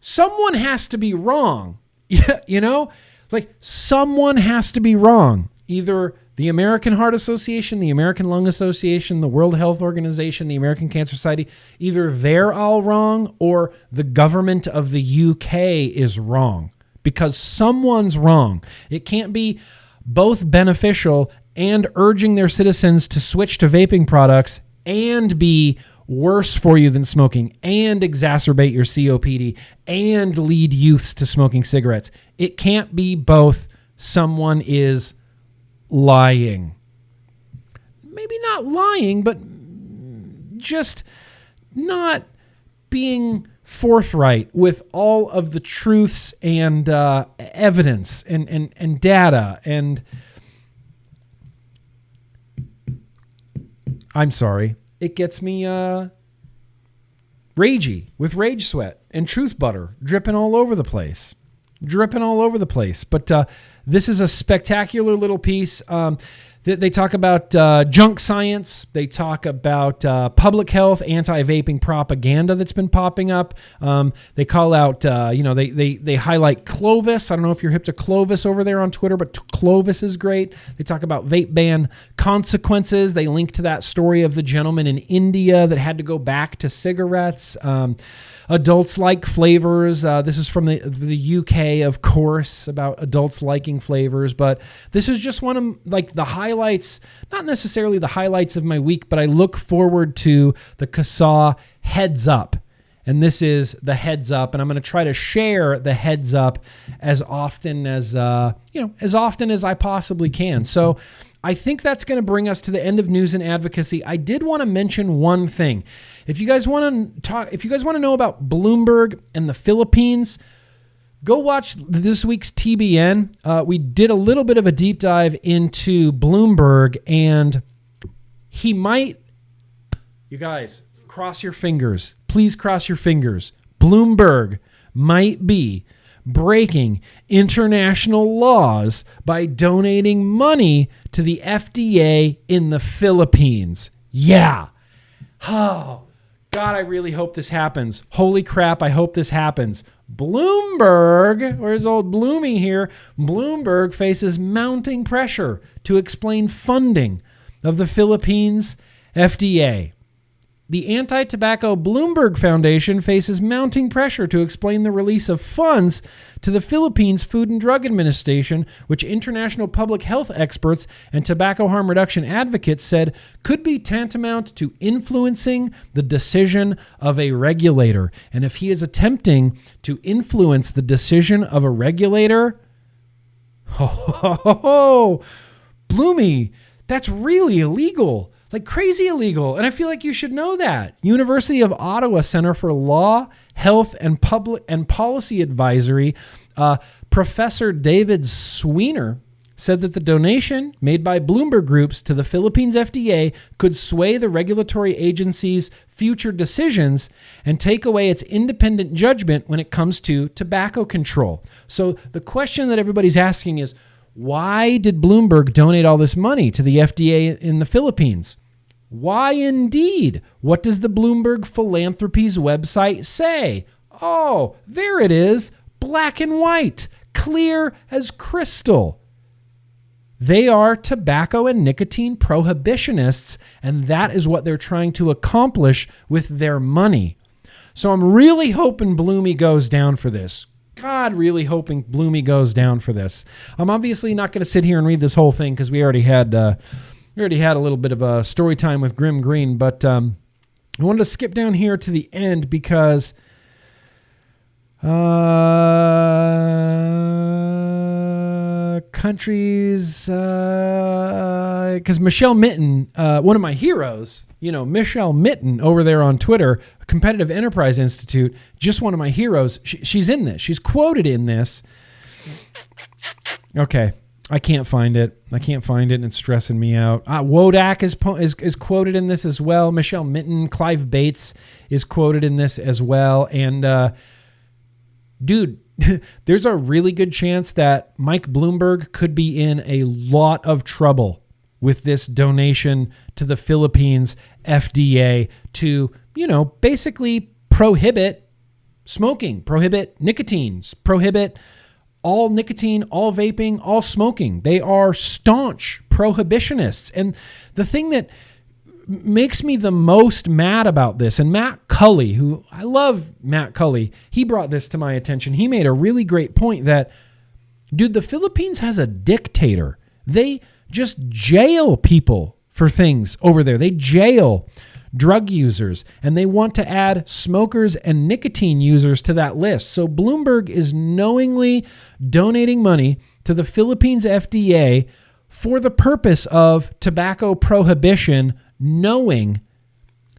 someone has to be wrong. You know, like someone has to be wrong. Either the American Heart Association, the American Lung Association, the World Health Organization, the American Cancer Society, either they're all wrong or the government of the UK is wrong, because someone's wrong. It can't be both beneficial and urging their citizens to switch to vaping products and be worse for you than smoking and exacerbate your COPD and lead youths to smoking cigarettes. It can't be both. Someone is lying. Maybe not lying, but just not being forthright with all of the truths and evidence and data. And I'm sorry, it gets me ragey with rage sweat and truth butter dripping all over the place. But this is a spectacular little piece. They talk about junk science. They talk about public health, anti-vaping propaganda that's been popping up. They call out, they highlight Clovis. I don't know if you're hip to Clovis over there on Twitter, but Clovis is great. They talk about vape ban consequences. They link to that story of the gentleman in India that had to go back to cigarettes. Adults like flavors. This is from the UK, of course, about adults liking flavors. But this is just one of the highlights, not necessarily the highlights of my week, but I look forward to the CASA heads up. And this is the heads up, and I'm going to try to share the heads up as often as I possibly can. So I think that's going to bring us to the end of news and advocacy. I did want to mention one thing. If you guys want to know about Bloomberg and the Philippines, go watch this week's TBN. We did a little bit of a deep dive into Bloomberg, and he might, you guys, cross your fingers. Please cross your fingers. Bloomberg might be breaking international laws by donating money to the FDA in the Philippines. Yeah. Oh, God, I really hope this happens. Holy crap, I hope this happens. Bloomberg, where's old Bloomy here? Bloomberg faces mounting pressure to explain funding of the Philippines FDA. The anti-tobacco Bloomberg Foundation faces mounting pressure to explain the release of funds to the Philippines Food and Drug Administration, which international public health experts and tobacco harm reduction advocates said could be tantamount to influencing the decision of a regulator. And if he is attempting to influence the decision of a regulator, Bloomy, that's really illegal. Like crazy illegal. And I feel like you should know that. University of Ottawa Center for Law, Health and Public and Policy Advisory, Professor David Sweener said that the donation made by Bloomberg Groups to the Philippines FDA could sway the regulatory agency's future decisions and take away its independent judgment when it comes to tobacco control. So the question that everybody's asking is, why did Bloomberg donate all this money to the FDA in the Philippines? Why indeed? What does the Bloomberg Philanthropies website say? Oh, there it is. Black and white. Clear as crystal. They are tobacco and nicotine prohibitionists, and that is what they're trying to accomplish with their money. So I'm really hoping Bloomy goes down for this. God, really hoping Bloomy goes down for this. I'm obviously not going to sit here and read this whole thing because we already had a little bit of a story time with GrimmGreen, but I wanted to skip down here to the end because countries, because Michelle Mitten, one of my heroes, Michelle Mitten over there on Twitter, Competitive Enterprise Institute, just one of my heroes. She's in this. She's quoted in this. Okay. I can't find it. And it's stressing me out. Wodak is quoted in this as well. Michelle Mitten, Clive Bates is quoted in this as well. And dude, there's a really good chance that Mike Bloomberg could be in a lot of trouble with this donation to the Philippines FDA to, basically prohibit smoking, prohibit nicotines, prohibit all nicotine, all vaping, all smoking. They are staunch prohibitionists. And the thing that makes me the most mad about this, and Matt Cully, who I love Matt Cully, he brought this to my attention. He made a really great point that, dude, the Philippines has a dictator. They just jail people for things over there. They jail drug users, and they want to add smokers and nicotine users to that list. So Bloomberg is knowingly donating money to the Philippines FDA for the purpose of tobacco prohibition, knowing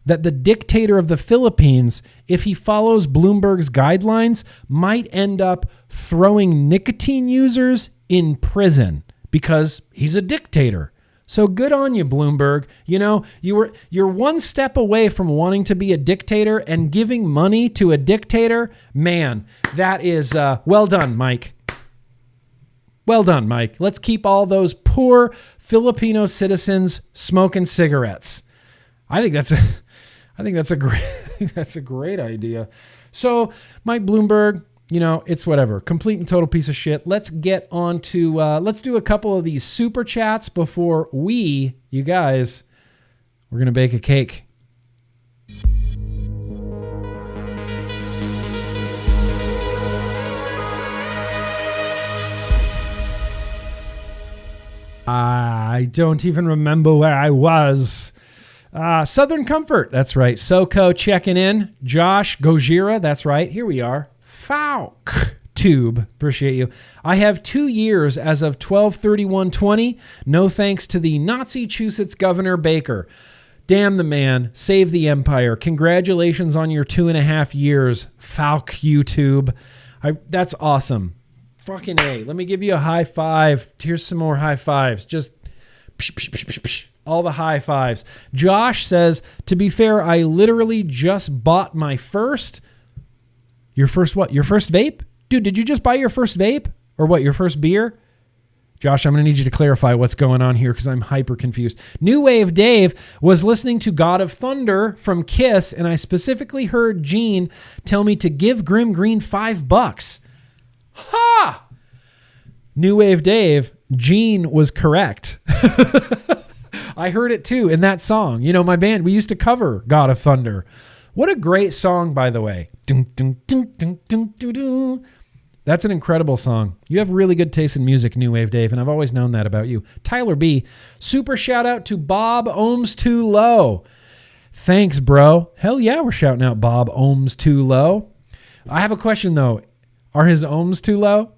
that the dictator of the Philippines, if he follows Bloomberg's guidelines, might end up throwing nicotine users in prison because he's a dictator. So good on you, Bloomberg. You're one step away from wanting to be a dictator, and giving money to a dictator. Man, that is well done, Mike. Well done, Mike. Let's keep all those poor Filipino citizens smoking cigarettes. I think that's a great idea. So, Mike Bloomberg, it's whatever. Complete and total piece of shit. Let's get on to, let's do a couple of these super chats before you guys, we're going to bake a cake. I don't even remember where I was. Southern Comfort. That's right. SoCo checking in. Josh Gojira. That's right. Here we are. Falk Tube. Appreciate you. I have 2 years as of 12/31/20. No thanks to the Nazi-Chusets Governor Baker. Damn the man. Save the empire. Congratulations on your 2.5 years, Falk YouTube. That's awesome. Fucking A. Let me give you a high five. Here's some more high fives. Just psh, psh, psh, psh, psh. All the high fives. Josh says, to be fair, I literally just bought my first. Your first what? Your first vape? Dude, did you just buy your first vape? Or what, your first beer? Josh, I'm going to need you to clarify what's going on here because I'm hyper confused. New Wave Dave was listening to God of Thunder from Kiss, and I specifically heard Gene tell me to give GrimmGreen $5. Ha! New Wave Dave, Gene was correct. I heard it too in that song. You know, my band, we used to cover God of Thunder. What a great song, by the way. Dun, dun, dun, dun, dun, dun, dun. That's an incredible song. You have really good taste in music, New Wave Dave, and I've always known that about you. Tyler B, super shout out to Bob Ohms Too Low. Thanks, bro. Hell yeah, we're shouting out Bob Ohms Too Low. I have a question, though. Are his ohms too low?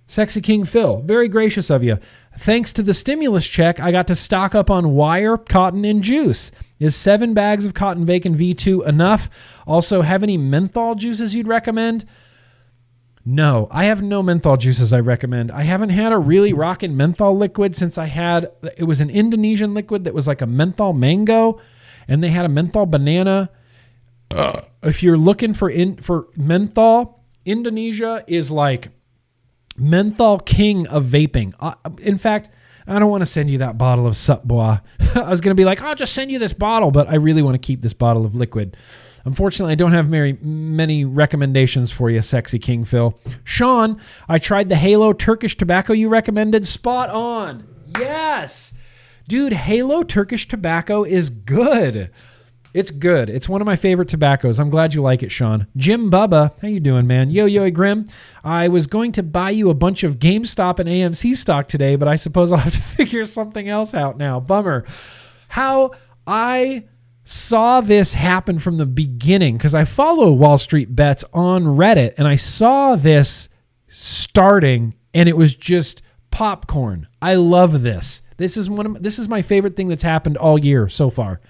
Sexy King Phil, very gracious of you. Thanks to the stimulus check, I got to stock up on wire, cotton, and juice. Is 7 bags of Cotton Bacon V2 enough? Also, have any menthol juices you'd recommend? No, I have no menthol juices I recommend. I haven't had a really rockin' menthol liquid since it was an Indonesian liquid that was like a menthol mango, and they had a menthol banana. If you're looking for menthol, Indonesia is like menthol king of vaping. In fact, I don't want to send you that bottle of Sup Bois. I was going to be like, I'll just send you this bottle, but I really want to keep this bottle of liquid. Unfortunately, I don't have many recommendations for you, Sexy King Phil. Sean, I tried the Halo Turkish tobacco you recommended. Spot on. Yes. Dude, Halo Turkish tobacco is good. It's good. It's one of my favorite tobaccos. I'm glad you like it, Sean. Jim Bubba, how you doing, man? Yo, Grimm. I was going to buy you a bunch of GameStop and AMC stock today, but I suppose I'll have to figure something else out now. Bummer. How I saw this happen from the beginning, because I follow Wall Street Bets on Reddit, and I saw this starting, and it was just popcorn. I love this. This is my favorite thing that's happened all year so far.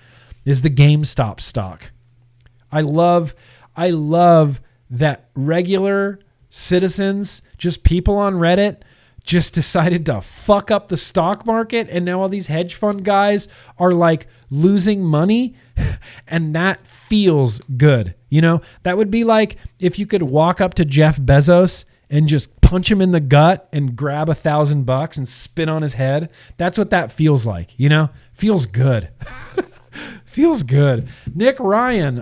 Is the GameStop stock. I love that regular citizens, just people on Reddit, just decided to fuck up the stock market, and now all these hedge fund guys are like losing money, and that feels good. You know, that would be like if you could walk up to Jeff Bezos and just punch him in the gut and grab $1,000 and spit on his head. That's what that feels like, you know? Feels good. Feels good. Nick Ryan.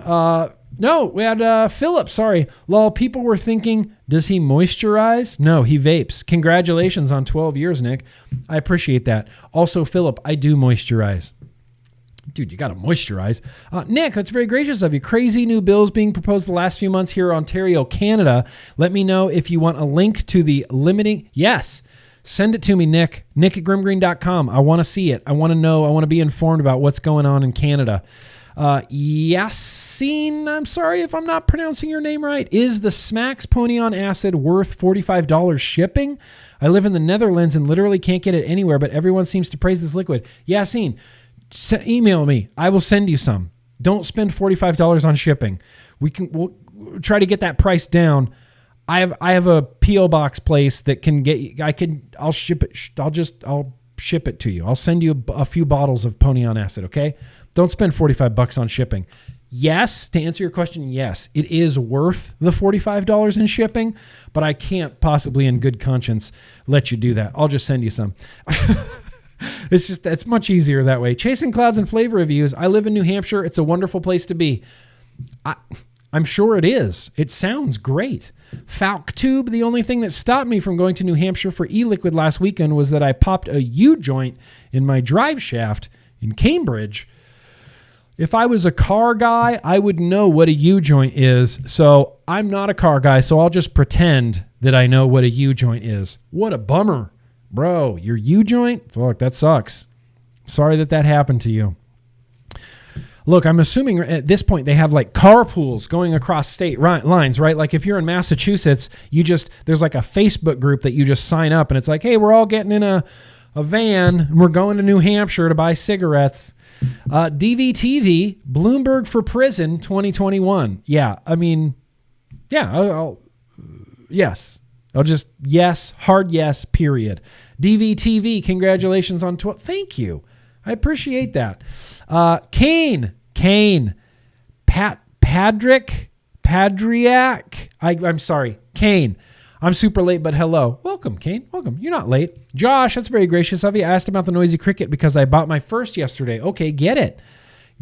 No, we had Philip. Sorry. Lol, people were thinking, does he moisturize? No, he vapes. Congratulations on 12 years, Nick. I appreciate that. Also, Philip, I do moisturize. Dude, you got to moisturize. Nick, that's very gracious of you. Crazy new bills being proposed the last few months here in Ontario, Canada. Let me know if you want a link to the limiting. Yes. Send it to me, Nick. Nick@grimmgreen.com. I want to see it. I want to know. I want to be informed about what's going on in Canada. Yassine, I'm sorry if I'm not pronouncing your name right. Is the Smacks Pony on Acid worth $45 shipping? I live in the Netherlands and literally can't get it anywhere, but everyone seems to praise this liquid. Yassine, email me. I will send you some. Don't spend $45 on shipping. We'll try to get that price down. I have a P.O. box place that can get. I'll ship it. I'll ship it to you. I'll send you a few bottles of Pony on Acid. Okay. Don't spend $45 on shipping. Yes, to answer your question, yes, it is worth the $45 in shipping, but I can't possibly, in good conscience, let you do that. I'll just send you some. It's much easier that way. Chasing Clouds and Flavor Reviews. I live in New Hampshire. It's a wonderful place to be. I'm sure it is. It sounds great. FalcTube, the only thing that stopped me from going to New Hampshire for e-liquid last weekend was that I popped a U-joint in my drive shaft in Cambridge. If I was a car guy, I would know what a U-joint is. So I'm not a car guy, so I'll just pretend that I know what a U-joint is. What a bummer. Bro, your U-joint? Fuck, that sucks. Sorry that happened to you. Look, I'm assuming at this point they have like carpools going across state lines, right? Like if you're in Massachusetts, there's like a Facebook group that you just sign up and it's like, hey, we're all getting in a van and we're going to New Hampshire to buy cigarettes. DVTV, Bloomberg for prison 2021. Yeah, I mean, yeah, yes. I'll just, yes, hard yes, period. DVTV, congratulations on 12. Thank you. I appreciate that. Kane, Patrick, Padriak. I'm sorry, Kane. I'm super late, but hello. Welcome, Kane. Welcome. You're not late. Josh, that's very gracious of you. I asked about the noisy cricket because I bought my first yesterday. Okay, get it.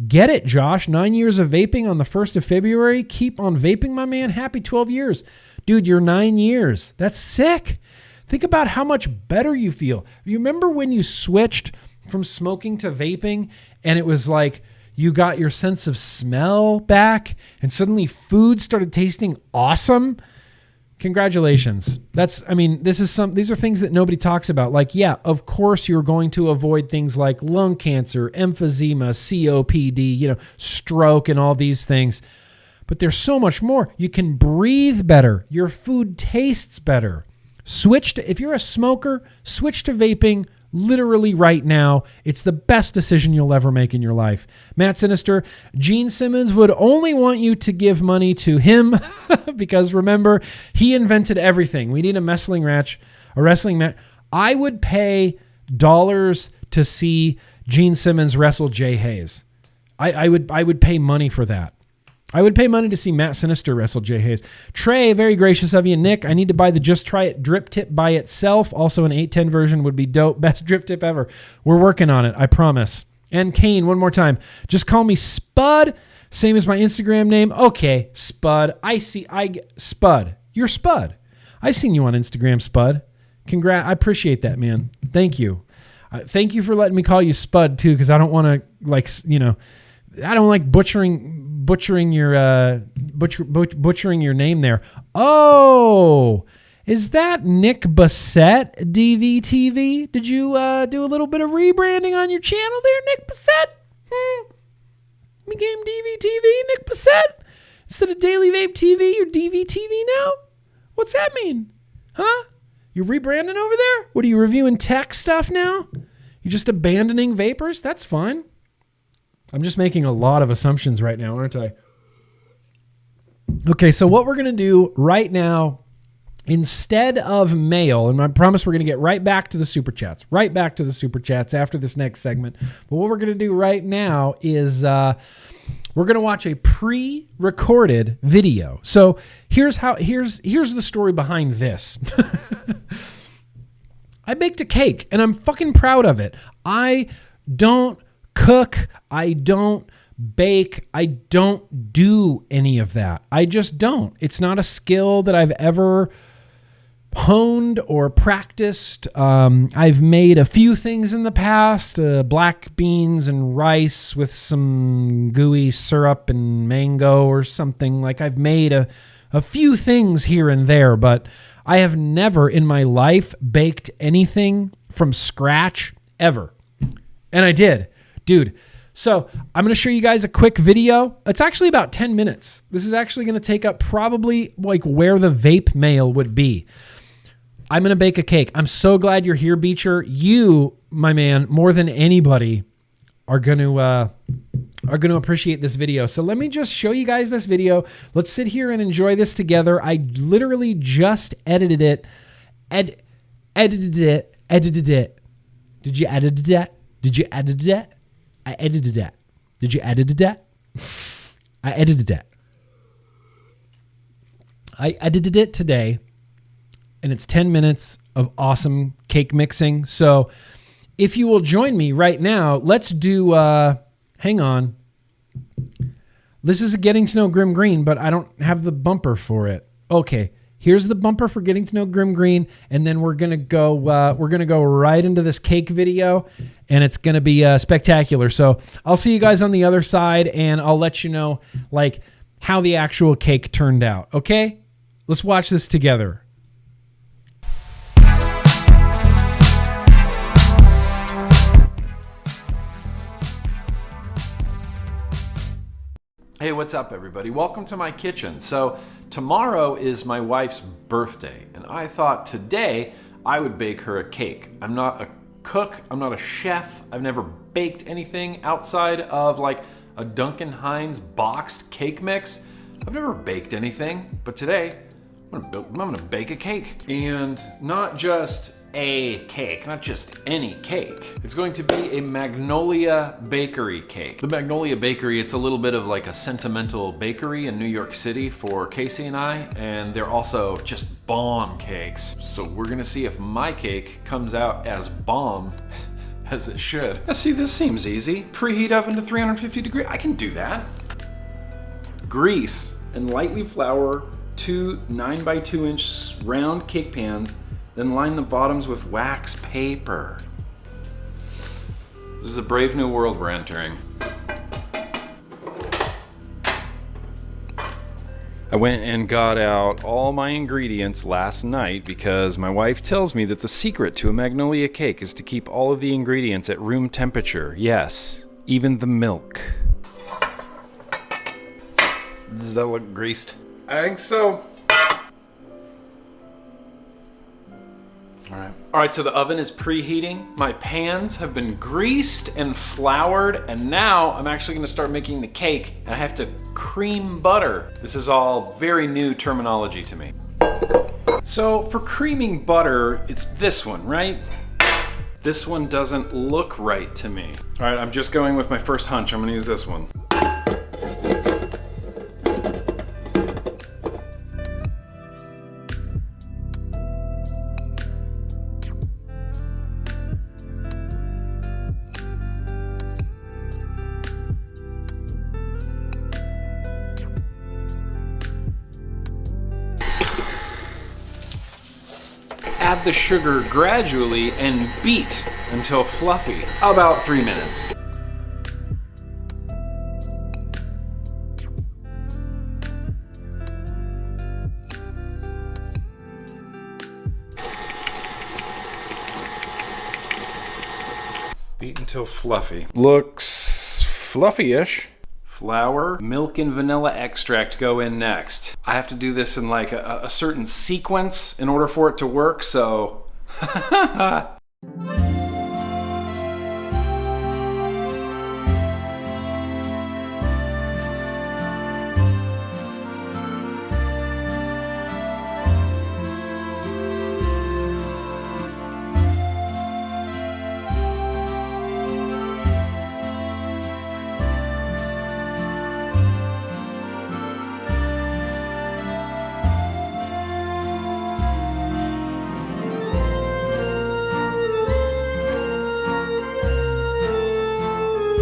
Get it, Josh. 9 years of vaping on the 1st of February. Keep on vaping, my man. Happy 12 years. Dude, you're 9 years. That's sick. Think about how much better you feel. You remember when you switched from smoking to vaping and it was like you got your sense of smell back and suddenly food started tasting awesome? Congratulations. These are things that nobody talks about. Like, yeah, of course you're going to avoid things like lung cancer, emphysema, COPD, stroke and all these things. But there's so much more. You can breathe better. Your food tastes better. If you're a smoker, switch to vaping literally right now. It's the best decision you'll ever make in your life. Matt Sinister, Gene Simmons would only want you to give money to him because remember, he invented everything. We need a wrestling match. I would pay dollars to see Gene Simmons wrestle Jay Hayes. I would pay money for that. I would pay money to see Matt Sinister wrestle Jay Hayes. Trey, very gracious of you. Nick, I need to buy the Just Try It drip tip by itself. Also, an 810 version would be dope. Best drip tip ever. We're working on it, I promise. And Kane, one more time. Just call me Spud, same as my Instagram name. Okay, Spud. Spud. You're Spud. I've seen you on Instagram, Spud. I appreciate that, man. Thank you. Thank you for letting me call you Spud, too, because I don't want to, I don't like butchering your name there. Oh, is that Nick Bassett, DVTV? Did you do a little bit of rebranding on your channel there, Nick Bassett? Became DVTV, Nick Bassett? Instead of Daily Vape TV, you're DVTV now? What's that mean? Huh? You're rebranding over there? What, are you reviewing tech stuff now? You're just abandoning vapors? That's fine. I'm just making a lot of assumptions right now, aren't I? Okay, so what we're going to do right now, instead of mail, and I promise we're going to get right back to the super chats after this next segment. But what we're going to do right now is we're going to watch a pre-recorded video. So here's the story behind this. I baked a cake, and I'm fucking proud of it. I don't cook, I don't bake, I don't do any of that. I just don't. It's not a skill that I've ever honed or practiced. I've made a few things in the past, black beans and rice with some gooey syrup and mango or something. Like, I've made a few things here and there, but I have never in my life baked anything from scratch ever. And I did. Dude, so I'm going to show you guys a quick video. It's actually about 10 minutes. This is actually going to take up probably like where the Vape Mail would be. I'm going to bake a cake. I'm so glad you're here, Beecher. You, my man, more than anybody are going to appreciate this video. So let me just show you guys this video. Let's sit here and enjoy this together. I literally just edited it. Edited it. Did you edit that? Did you edit that? I edited that. Did you edit that? I edited that. I edited it today, and it's 10 minutes of awesome cake mixing. So if you will join me right now, let's do, hang on. This is a Getting to Know GrimmGreen, but I don't have the bumper for it. Okay. Here's the bumper for Getting to Know GrimmGreen, and then we're gonna go right into this cake video, and it's gonna be spectacular. So I'll see you guys on the other side, and I'll let you know like how the actual cake turned out. Okay, let's watch this together.
Hey, what's up, everybody? Welcome to my kitchen. So tomorrow is my wife's birthday, and I thought today I would bake her a cake. I'm not a cook, I'm not a chef, I've never baked anything outside of like a Duncan Hines boxed cake mix. I've never baked anything, but today I'm gonna bake a cake. And not just a cake, not just any cake. It's going to be a Magnolia Bakery cake. The Magnolia Bakery, it's a little bit of like a sentimental bakery in New York City for Casey and I, and they're also just bomb cakes. So we're gonna see if my cake comes out as bomb as it should. Now see, this seems easy. Preheat oven to 350 degrees, I can do that. Grease and lightly flour 2 9x2-inch round cake pans, then line the bottoms with wax paper. This is a brave new world we're entering. I went and got out all my ingredients last night because my wife tells me that the secret to a Magnolia cake is to keep all of the ingredients at room temperature. Yes, even the milk. Does that look greased? I think so. All right, so the oven is preheating. My pans have been greased and floured, and now I'm actually gonna start making the cake, and I have to cream butter. This is all very new terminology to me. So for creaming butter, it's this one, right? This one doesn't look right to me. All right, I'm just going with my first hunch. I'm gonna use this one. Add the sugar gradually and beat until fluffy, about 3 minutes. Beat until fluffy. Looks fluffy-ish. Flour, milk, and vanilla extract go in next. I have to do this in like a certain sequence in order for it to work, so...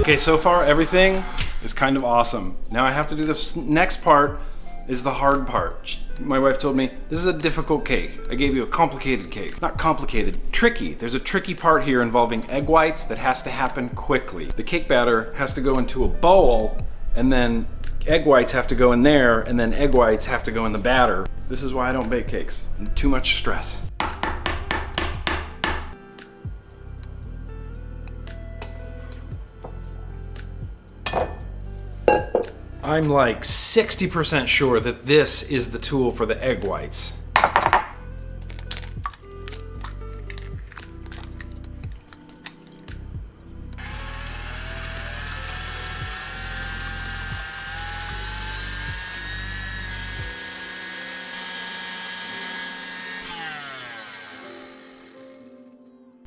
Okay, so far everything is kind of awesome. Now I have to do this next part, is the hard part. My wife told me, this is a difficult cake. I gave you a complicated cake. Not complicated, tricky. There's a tricky part here involving egg whites that has to happen quickly. The cake batter has to go into a bowl, and then egg whites have to go in there, and then egg whites have to go in the batter. This is why I don't bake cakes. Too much stress. I'm like 60% sure that this is the tool for the egg whites.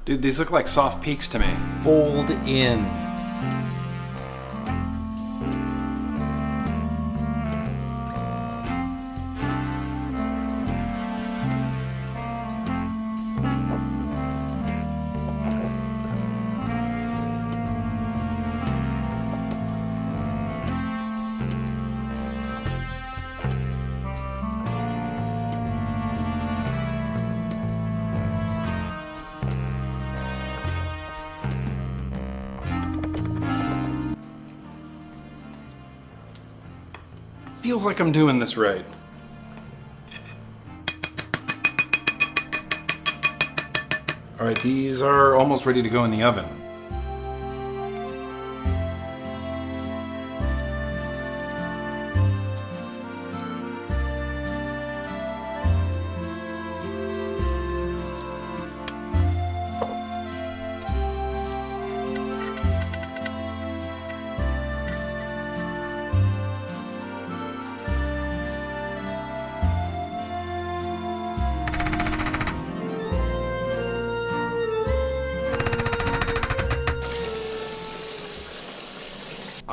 Dude, these look like soft peaks to me. Fold in. Feels like I'm doing this right. All right, these are almost ready to go in the oven.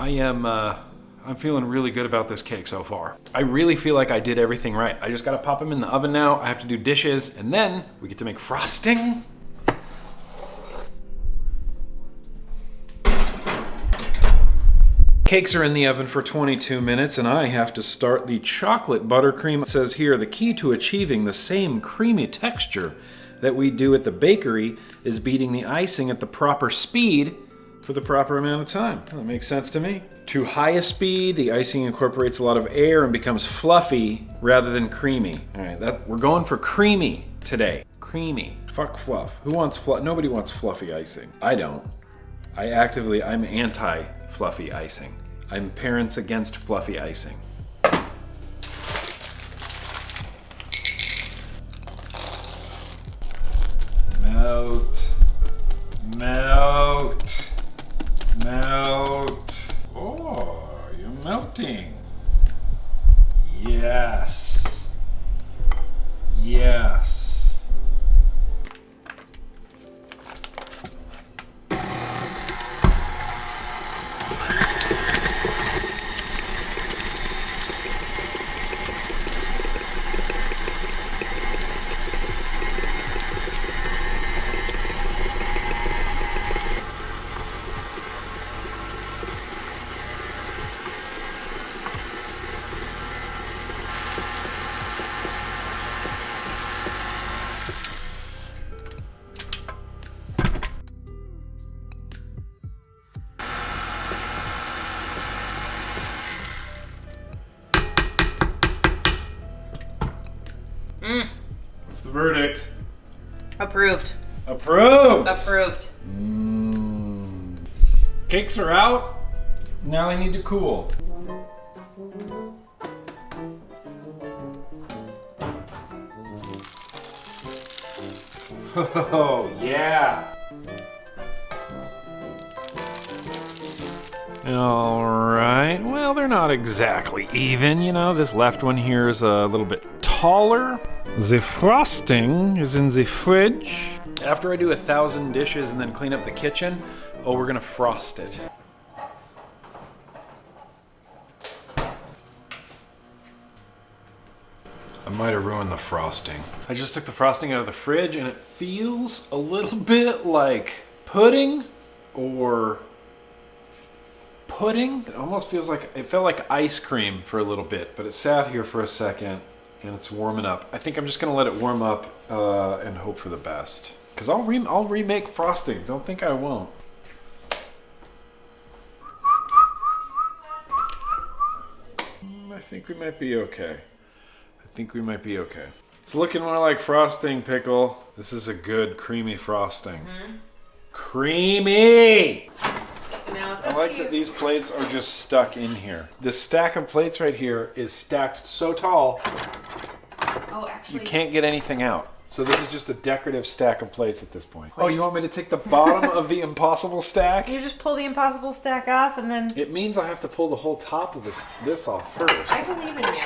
I'm feeling really good about this cake so far. I really feel like I did everything right. I just gotta pop them in the oven now. I have to do dishes, and then we get to make frosting. Cakes are in the oven for 22 minutes, and I have to start the chocolate buttercream. It says here, the key to achieving the same creamy texture that we do at the bakery is beating the icing at the proper speed for the proper amount of time. That makes sense to me. Too high a speed, the icing incorporates a lot of air and becomes fluffy rather than creamy. All right, we're going for creamy today. Creamy. Fuck fluff. Who wants fluff? Nobody wants fluffy icing. I don't. I'm anti-fluffy icing. I'm parents against fluffy icing. Melt. Melt. Melt. Oh, you're melting. Yes. Yes. What's the verdict?
Approved.
Approved!
Approved.
Cakes are out. Now they need to cool. Oh, yeah. All right. Well, they're not exactly even, you know. This left one here is a little bit taller. The frosting is in the fridge. After I do 1,000 dishes and then clean up the kitchen, we're gonna frost it. I might have ruined the frosting. I just took the frosting out of the fridge and it feels a little bit like pudding or pudding. It almost feels like, it felt like ice cream for a little bit, but it sat here for a second and it's warming up. I think I'm just gonna let it warm up and hope for the best. Cause I'll remake frosting, don't think I won't. I think we might be okay. It's looking more like frosting, Pickle. This is a good creamy frosting. Mm-hmm. Creamy!
So now it's
I
up
like
to you.
that these plates are just stuck in here. This stack of plates right here is stacked so tall,
Oh, actually.
you can't get anything out. So this is just a decorative stack of plates at this point. Oh, you want me to take the bottom of the impossible stack?
You just pull the impossible stack off and then.
It means I have to pull the whole top of this off first.
I believe in you.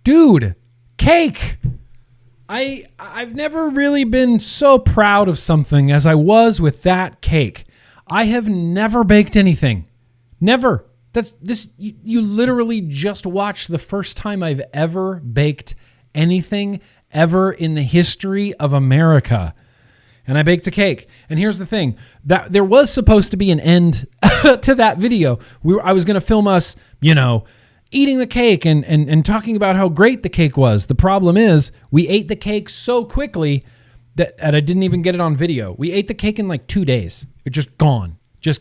Dude, cake. I've never really been so proud of something as I was with that cake. I have never baked anything. Never. You literally just watched the first time I've ever baked anything ever in the history of America. And I baked a cake. And here's the thing, that there was supposed to be an end to that video. I was going to film us, eating the cake and talking about how great the cake was. The problem is we ate the cake so quickly that I didn't even get it on video. We ate the cake in like 2 days. It's just gone. Just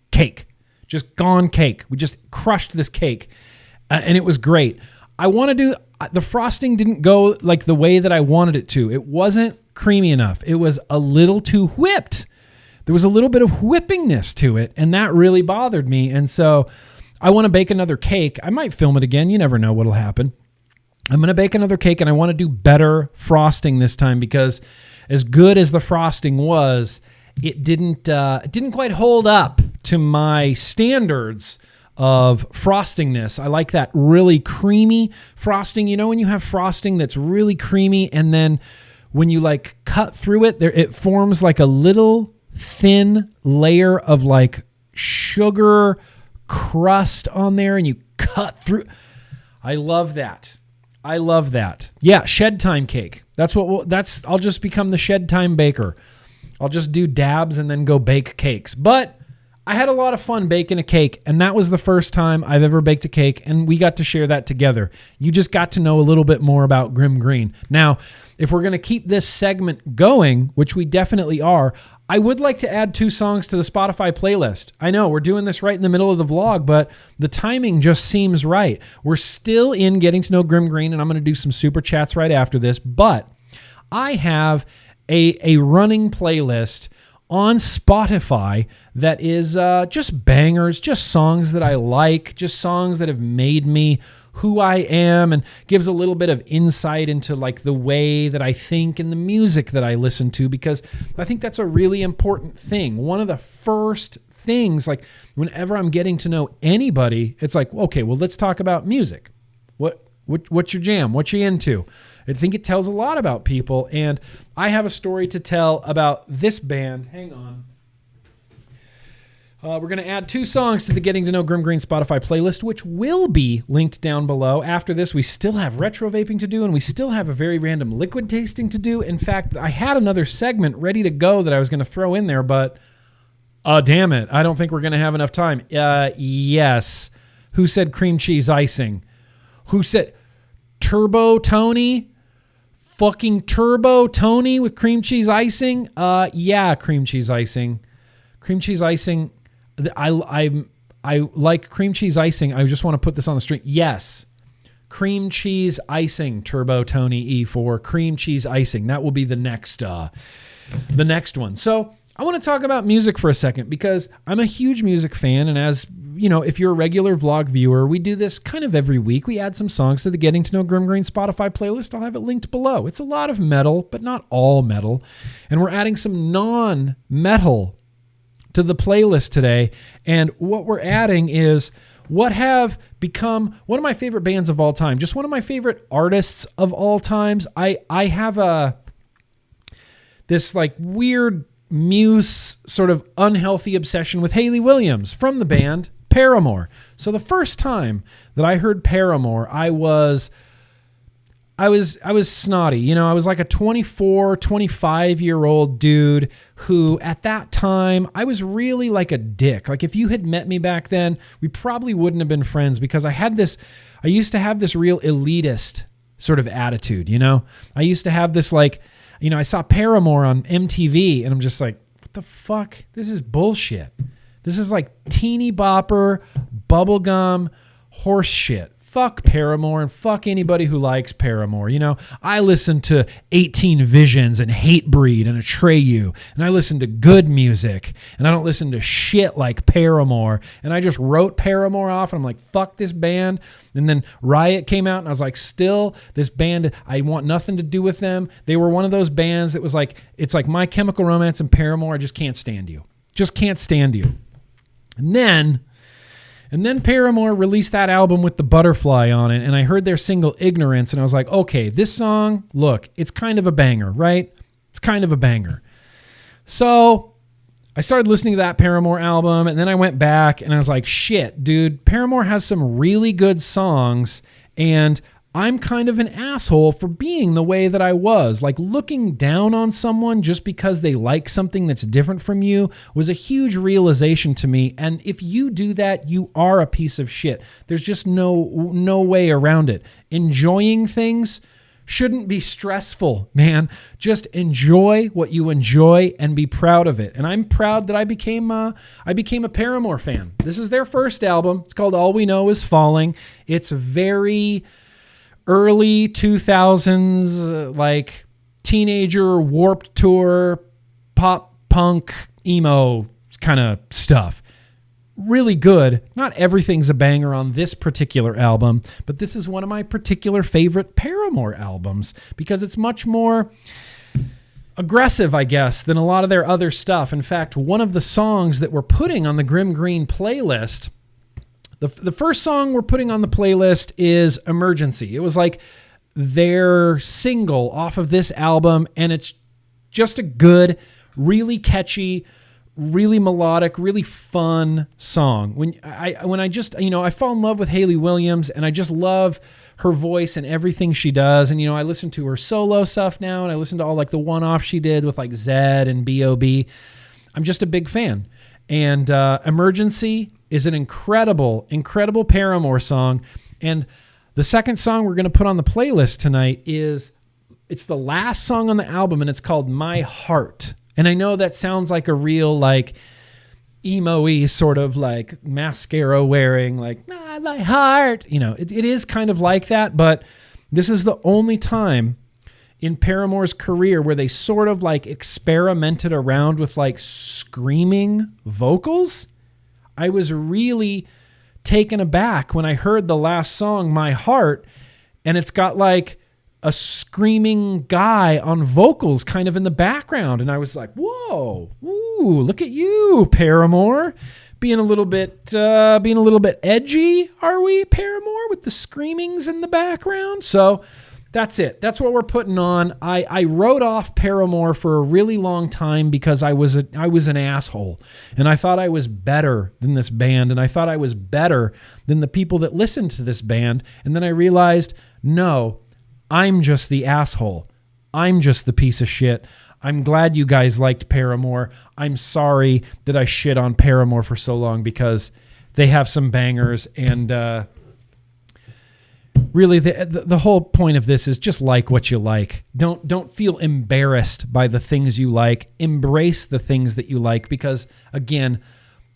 cake. Just gone cake. We just crushed this cake. And it was great. The frosting didn't go like the way that I wanted it to. It wasn't creamy enough. It was a little too whipped. There was a little bit of whippingness to it, and that really bothered me. And so I want to bake another cake. I might film it again. You never know what'll happen. I'm going to bake another cake, and I want to do better frosting this time because as good as the frosting was, it didn't quite hold up to my standards of frostingness. I like that really creamy frosting. When you have frosting that's really creamy, and then when you like cut through it, it forms like a little thin layer of like sugar crust on there, and you cut through. I love that. Yeah, shed time cake. I'll just become the shed time baker. I'll just do dabs and then go bake cakes. But I had a lot of fun baking a cake, and that was the first time I've ever baked a cake, and we got to share that together. You just got to know a little bit more about GrimmGreen. Now, if we're going to keep this segment going, which we definitely are, I would like to add 2 songs to the Spotify playlist. I know we're doing this right in the middle of the vlog, but the timing just seems right. We're still in Getting to Know GrimmGreen, and I'm going to do some super chats right after this, but I have a running playlist on Spotify that is just bangers, just songs that I like, just songs that have made me who I am, and gives a little bit of insight into like the way that I think and the music that I listen to, because I think that's a really important thing. One of the first things, like whenever I'm getting to know anybody, it's like, okay, well, let's talk about music. What's your jam? What you into? I think it tells a lot about people, and I have a story to tell about this band. Hang on. We're going to add 2 songs to the Getting to Know GrimmGreen Spotify playlist, which will be linked down below. After this, we still have retro vaping to do, and we still have a very random liquid tasting to do. In fact, I had another segment ready to go that I was going to throw in there, but damn it, I don't think we're going to have enough time. Yes. Who said cream cheese icing? Who said Turbo Tony? Fucking Turbo Tony with cream cheese icing? Yeah, cream cheese icing. Cream cheese icing. I like cream cheese icing. I just want to put this on the street. Yes. Cream cheese icing, Turbo Tony E4. Cream cheese icing. That will be the next one. So I want to talk about music for a second because I'm a huge music fan, and as you know, if you're a regular vlog viewer, we do this kind of every week. We add some songs to the Getting to Know GrimmGreen Spotify playlist. I'll have it linked below. It's a lot of metal, but not all metal. And we're adding some non-metal to the playlist today. And what we're adding is what have become one of my favorite bands of all time. Just one of my favorite artists of all times. I have this like weird muse sort of unhealthy obsession with Hayley Williams from the band Paramore. So the first time that I heard Paramore, I was snotty. You know, I was like a 24, 25-year-old dude who at that time, I was really like a dick. Like if you had met me back then, we probably wouldn't have been friends because I used to have this real elitist sort of attitude, you know? I used to have this like, you know, I saw Paramore on MTV and I'm just like, what the fuck? This is bullshit. This is like teeny bopper, bubblegum, horse shit. Fuck Paramore and fuck anybody who likes Paramore. You know, I listen to 18 Visions and Hatebreed and Atreyu, and I listen to good music, and I don't listen to shit like Paramore. And I just wrote Paramore off, and I'm like, fuck this band. And then Riot came out, and I was like, still, this band, I want nothing to do with them. They were one of those bands that was like, it's like My Chemical Romance and Paramore. I just can't stand you. Just can't stand you. And then And then Paramore released that album with the butterfly on it, and I heard their single Ignorance, and I was like, okay, this song, look, it's kind of a banger, right? It's kind of a banger. So I started listening to that Paramore album, and then I went back and I was like, shit, dude, Paramore has some really good songs, and I'm kind of an asshole for being the way that I was. Like, looking down on someone just because they like something that's different from you was a huge realization to me. And if you do that, you are a piece of shit. There's just no way around it. Enjoying things shouldn't be stressful, man. Just enjoy what you enjoy and be proud of it. And I'm proud that I became a Paramore fan. This is their first album. It's called All We Know Is Falling. It's very early 2000s, like teenager Warped Tour, pop punk, emo kind of stuff. Really good. Not everything's a banger on this particular album, but this is one of my particular favorite Paramore albums because it's much more aggressive, I guess, than a lot of their other stuff. In fact, one of the songs that we're putting on the GrimmGreen playlist, the first song we're putting on the playlist is Emergency. It was like their single off of this album, and it's just a good, really catchy, really melodic, really fun song. When I just, I fall in love with Hayley Williams, and I just love her voice and everything she does. And, I listen to her solo stuff now, and I listen to all like the one-off she did with like Zed and B.O.B. I'm just a big fan. And Emergency is an incredible, incredible Paramore song. And the second song we're going to put on the playlist tonight it's the last song on the album, and it's called My Heart. And I know that sounds like a real like emo-y sort of like mascara wearing, like, my heart. It is kind of like that, but this is the only time in Paramore's career where they sort of like experimented around with like screaming vocals. I was really taken aback when I heard the last song, My Heart, and it's got like a screaming guy on vocals kind of in the background. And I was like, whoa, ooh, look at you, Paramore. Being a little bit edgy, are we, Paramore, with the screamings in the background? So that's it. That's what we're putting on. I wrote off Paramore for a really long time because I was an asshole, and I thought I was better than this band, and I thought I was better than the people that listened to this band. And then I realized, no, I'm just the asshole. I'm just the piece of shit. I'm glad you guys liked Paramore. I'm sorry that I shit on Paramore for so long because they have some bangers, and really, the whole point of this is just like what you like. Don't feel embarrassed by the things you like. Embrace the things that you like because, again,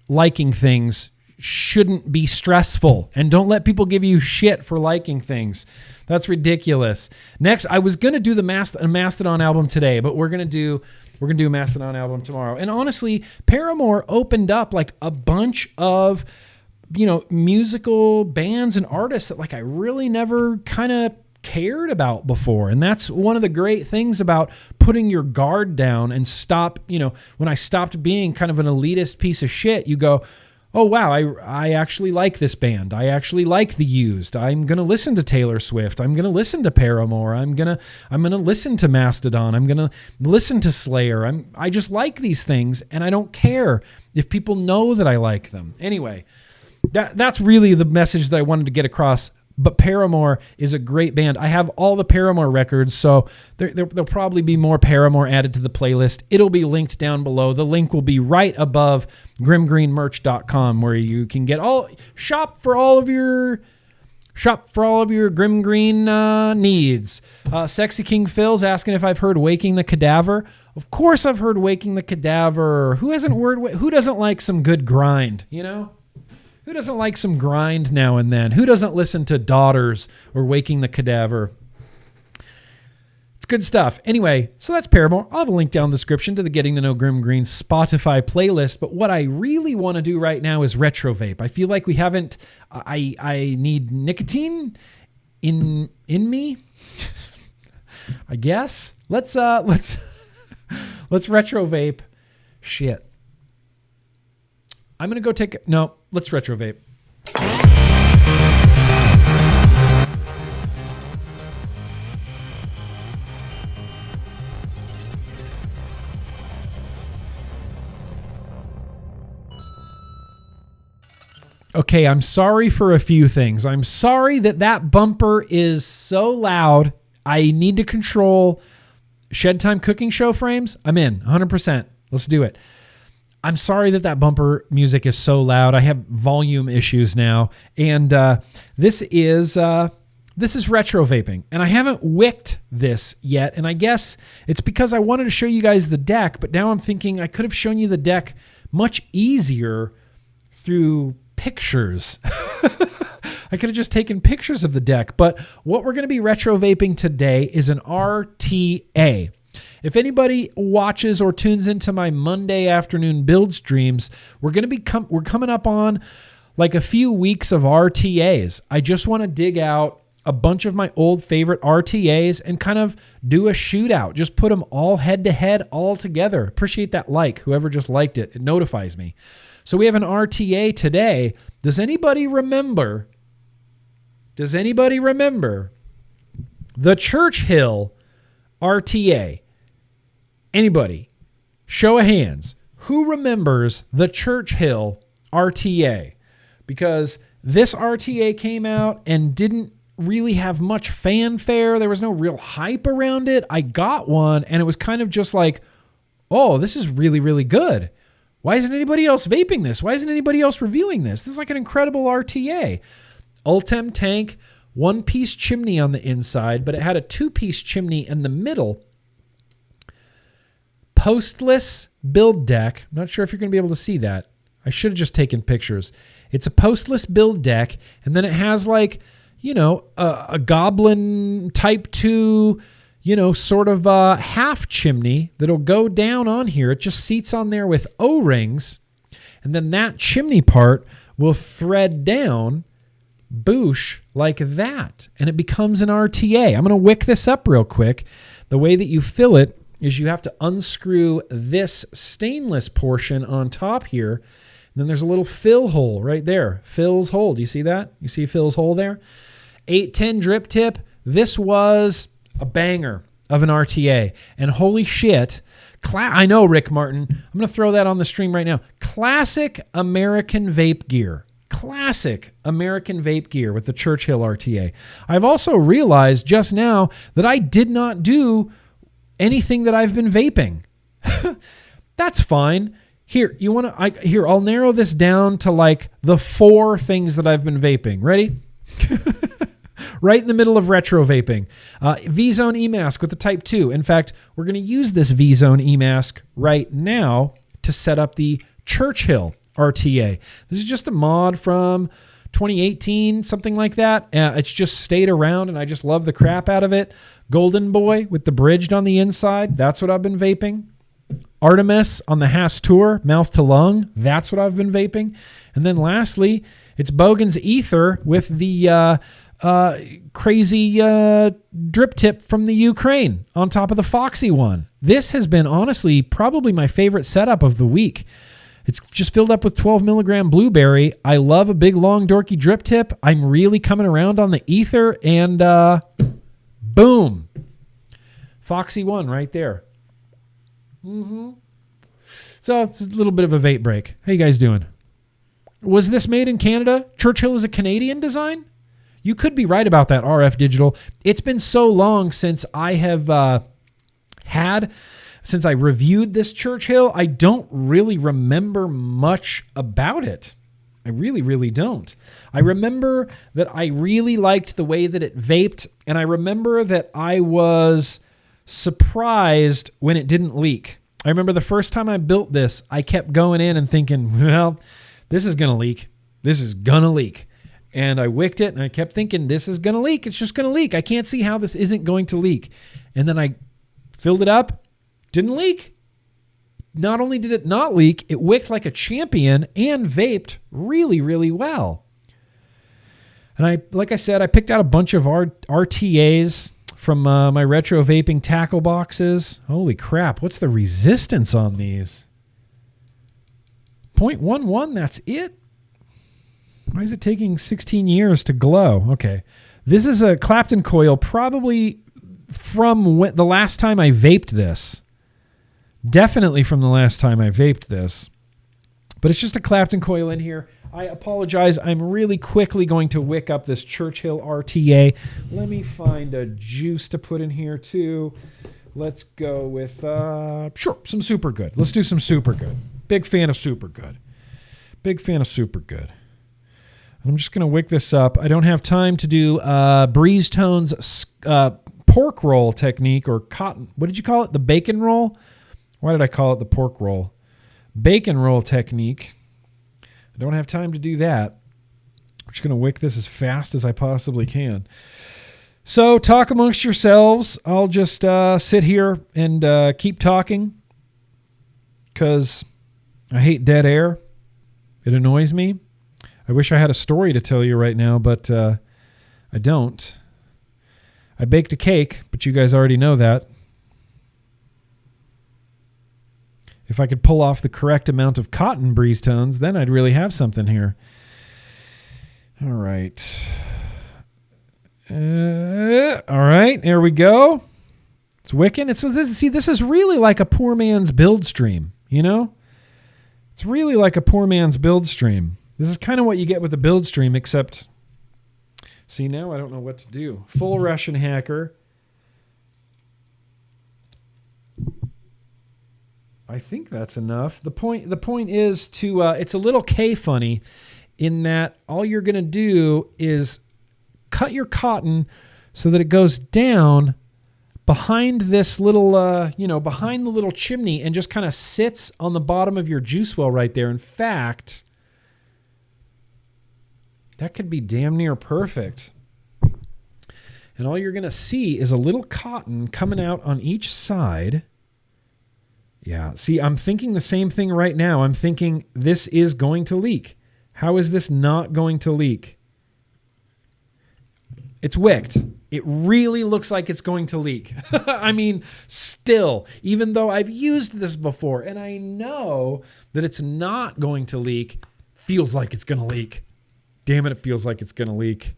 liking things shouldn't be stressful. And don't let people give you shit for liking things. That's ridiculous. Next, I was going to do the Mastodon album today, but we're going to do a Mastodon album tomorrow. And honestly, Paramore opened up like a bunch of musical bands and artists that like I really never kind of cared about before. And that's one of the great things about putting your guard down and stop, when I stopped being kind of an elitist piece of shit, you go, oh wow, I actually like this band. I actually like The Used. I'm going to listen to Taylor Swift. I'm going to listen to Paramore. I'm going to listen to Mastodon. I'm going to listen to Slayer. I just like these things, and I don't care if people know that I like them. Anyway, that's really the message that I wanted to get across. But Paramore is a great band. I have all the Paramore records, so there'll probably be more Paramore added to the playlist. It'll be linked down below. The link will be right above GrimmGreenMerch.com, where you can get shop for all of your GrimmGreen needs. Sexy King Phil's asking if I've heard Waking the Cadaver. Of course I've heard Waking the Cadaver. Who doesn't like some good grind, Who doesn't like some grind now and then? Who doesn't listen to Daughters or Waking the Cadaver? It's good stuff. Anyway, so that's Paramore. I'll have a link down in the description to the Getting To Know GrimmGreen Spotify playlist. But what I really want to do right now is retro vape. I feel like we haven't. I need nicotine in me. I guess. Let's retro vape. Shit. I'm going to go let's retro vape. Okay, I'm sorry for a few things. I'm sorry that bumper is so loud. I need to control Shed Time Cooking Show frames. I'm in 100%. Let's do it. I'm sorry that bumper music is so loud. I have volume issues now. And this is retro vaping. And I haven't wicked this yet. And I guess it's because I wanted to show you guys the deck. But now I'm thinking I could have shown you the deck much easier through pictures. I could have just taken pictures of the deck. But what we're going to be retro vaping today is an RTA. If anybody watches or tunes into my Monday afternoon build streams, we're coming up on like a few weeks of RTAs. I just want to dig out a bunch of my old favorite RTAs and kind of do a shootout. Just put them all head to head, all together. Appreciate that like. Whoever just liked it, it notifies me. So we have an RTA today. Does anybody remember the Churchill RTA? Anybody? Show of hands. Who remembers the Churchill RTA? Because this RTA came out and didn't really have much fanfare. There was no real hype around it. I got one and it was kind of just like, oh, this is really, really good. Why isn't anybody else vaping this? Why isn't anybody else reviewing this? This is like an incredible RTA. Ultem tank, one-piece chimney on the inside, but it had a two-piece chimney in the middle. Postless build deck. I'm not sure if you're going to be able to see that. I should have just taken pictures. It's a postless build deck, and then it has like, a Goblin Type 2, sort of half chimney that'll go down on here. It just seats on there with O-rings, and then that chimney part will thread down, boosh, like that, and it becomes an RTA. I'm going to wick this up real quick. The way that you fill it is you have to unscrew this stainless portion on top here, and then there's a little fill hole right there. Phil's hole. Do you see that? You see Phil's hole there? 810 drip tip. This was a banger of an RTA. And holy shit, I know, Rick Martin. I'm going to throw that on the stream right now. Classic American vape gear. Classic American vape gear with the Churchill RTA. I've also realized just now that I did not do anything that I've been vaping. That's fine. Here, I'll narrow this down to like the 4 things that I've been vaping. Ready? Right in the middle of retro vaping. V-Zone E-Mask with the Type 2. In fact, we're going to use this V-Zone E-Mask right now to set up the Churchill RTA. This is just a mod from 2018, something like that. It's just stayed around, and I just love the crap out of it. Golden Boy with the bridged on the inside. That's what I've been vaping. Artemis on the Haas Tour, mouth to lung. That's what I've been vaping. And then lastly, it's Bogan's Ether with the crazy drip tip from the Ukraine on top of the Foxy one. This has been honestly probably my favorite setup of the week. It's just filled up with 12 milligram blueberry. I love a big long dorky drip tip. I'm really coming around on the Ether, and boom. Foxy one right there. So it's a little bit of a vape break. How you guys doing? Was this made in Canada? Churchill is a Canadian design? You could be right about that, RF Digital. It's been so long since I have since I reviewed this Churchill, I don't really remember much about it. I really, really don't. I remember that I really liked the way that it vaped, and I remember that I was surprised when it didn't leak. I remember the first time I built this, I kept going in and thinking, well, this is going to leak. This is going to leak. And I wicked it, and I kept thinking, this is going to leak. It's just going to leak. I can't see how this isn't going to leak. And then I filled it up. Didn't leak. Not only did it not leak, it wicked like a champion and vaped really, really well. And like I said, I picked out a bunch of RTAs from my retro vaping tackle boxes. Holy crap. What's the resistance on these? 0.11, that's it? Why is it taking 16 years to glow? Okay. This is a Clapton coil probably from the last time I vaped this. Definitely from the last time I vaped this. But it's just a Clapton coil in here. I apologize. I'm really quickly going to wick up this Churchill RTA. Let me find a juice to put in here too. Let's go with, sure, some Super Good. Let's do some Super Good. Big fan of Super Good. Big fan of Super Good. I'm just going to wick this up. I don't have time to do Breeze Tone's pork roll technique or cotton. What did you call it? The bacon roll? Why did I call it the pork roll? Bacon roll technique. I don't have time to do that. I'm just going to wick this as fast as I possibly can. So talk amongst yourselves. I'll just sit here and keep talking because I hate dead air. It annoys me. I wish I had a story to tell you right now, but I don't. I baked a cake, but you guys already know that. If I could pull off the correct amount of cotton breeze tones, then I'd really have something here. All right. All right, there we go. It's wicking. This is really like a poor man's build stream, you know? It's really like a poor man's build stream. This is kind of what you get with the build stream, except, see, now I don't know what to do. Full Russian hacker. I think that's enough. The point is to, it's a little K-funny in that all you're going to do is cut your cotton so that it goes down behind this little, behind the little chimney and just kind of sits on the bottom of your juice well right there. In fact, that could be damn near perfect. And all you're going to see is a little cotton coming out on each side. Yeah, see, I'm thinking the same thing right now. I'm thinking this is going to leak. How is this not going to leak? It's wicked. It really looks like it's going to leak. I mean, still, even though I've used this before and I know that it's not going to leak, feels like it's going to leak. Damn it, it feels like it's going to leak.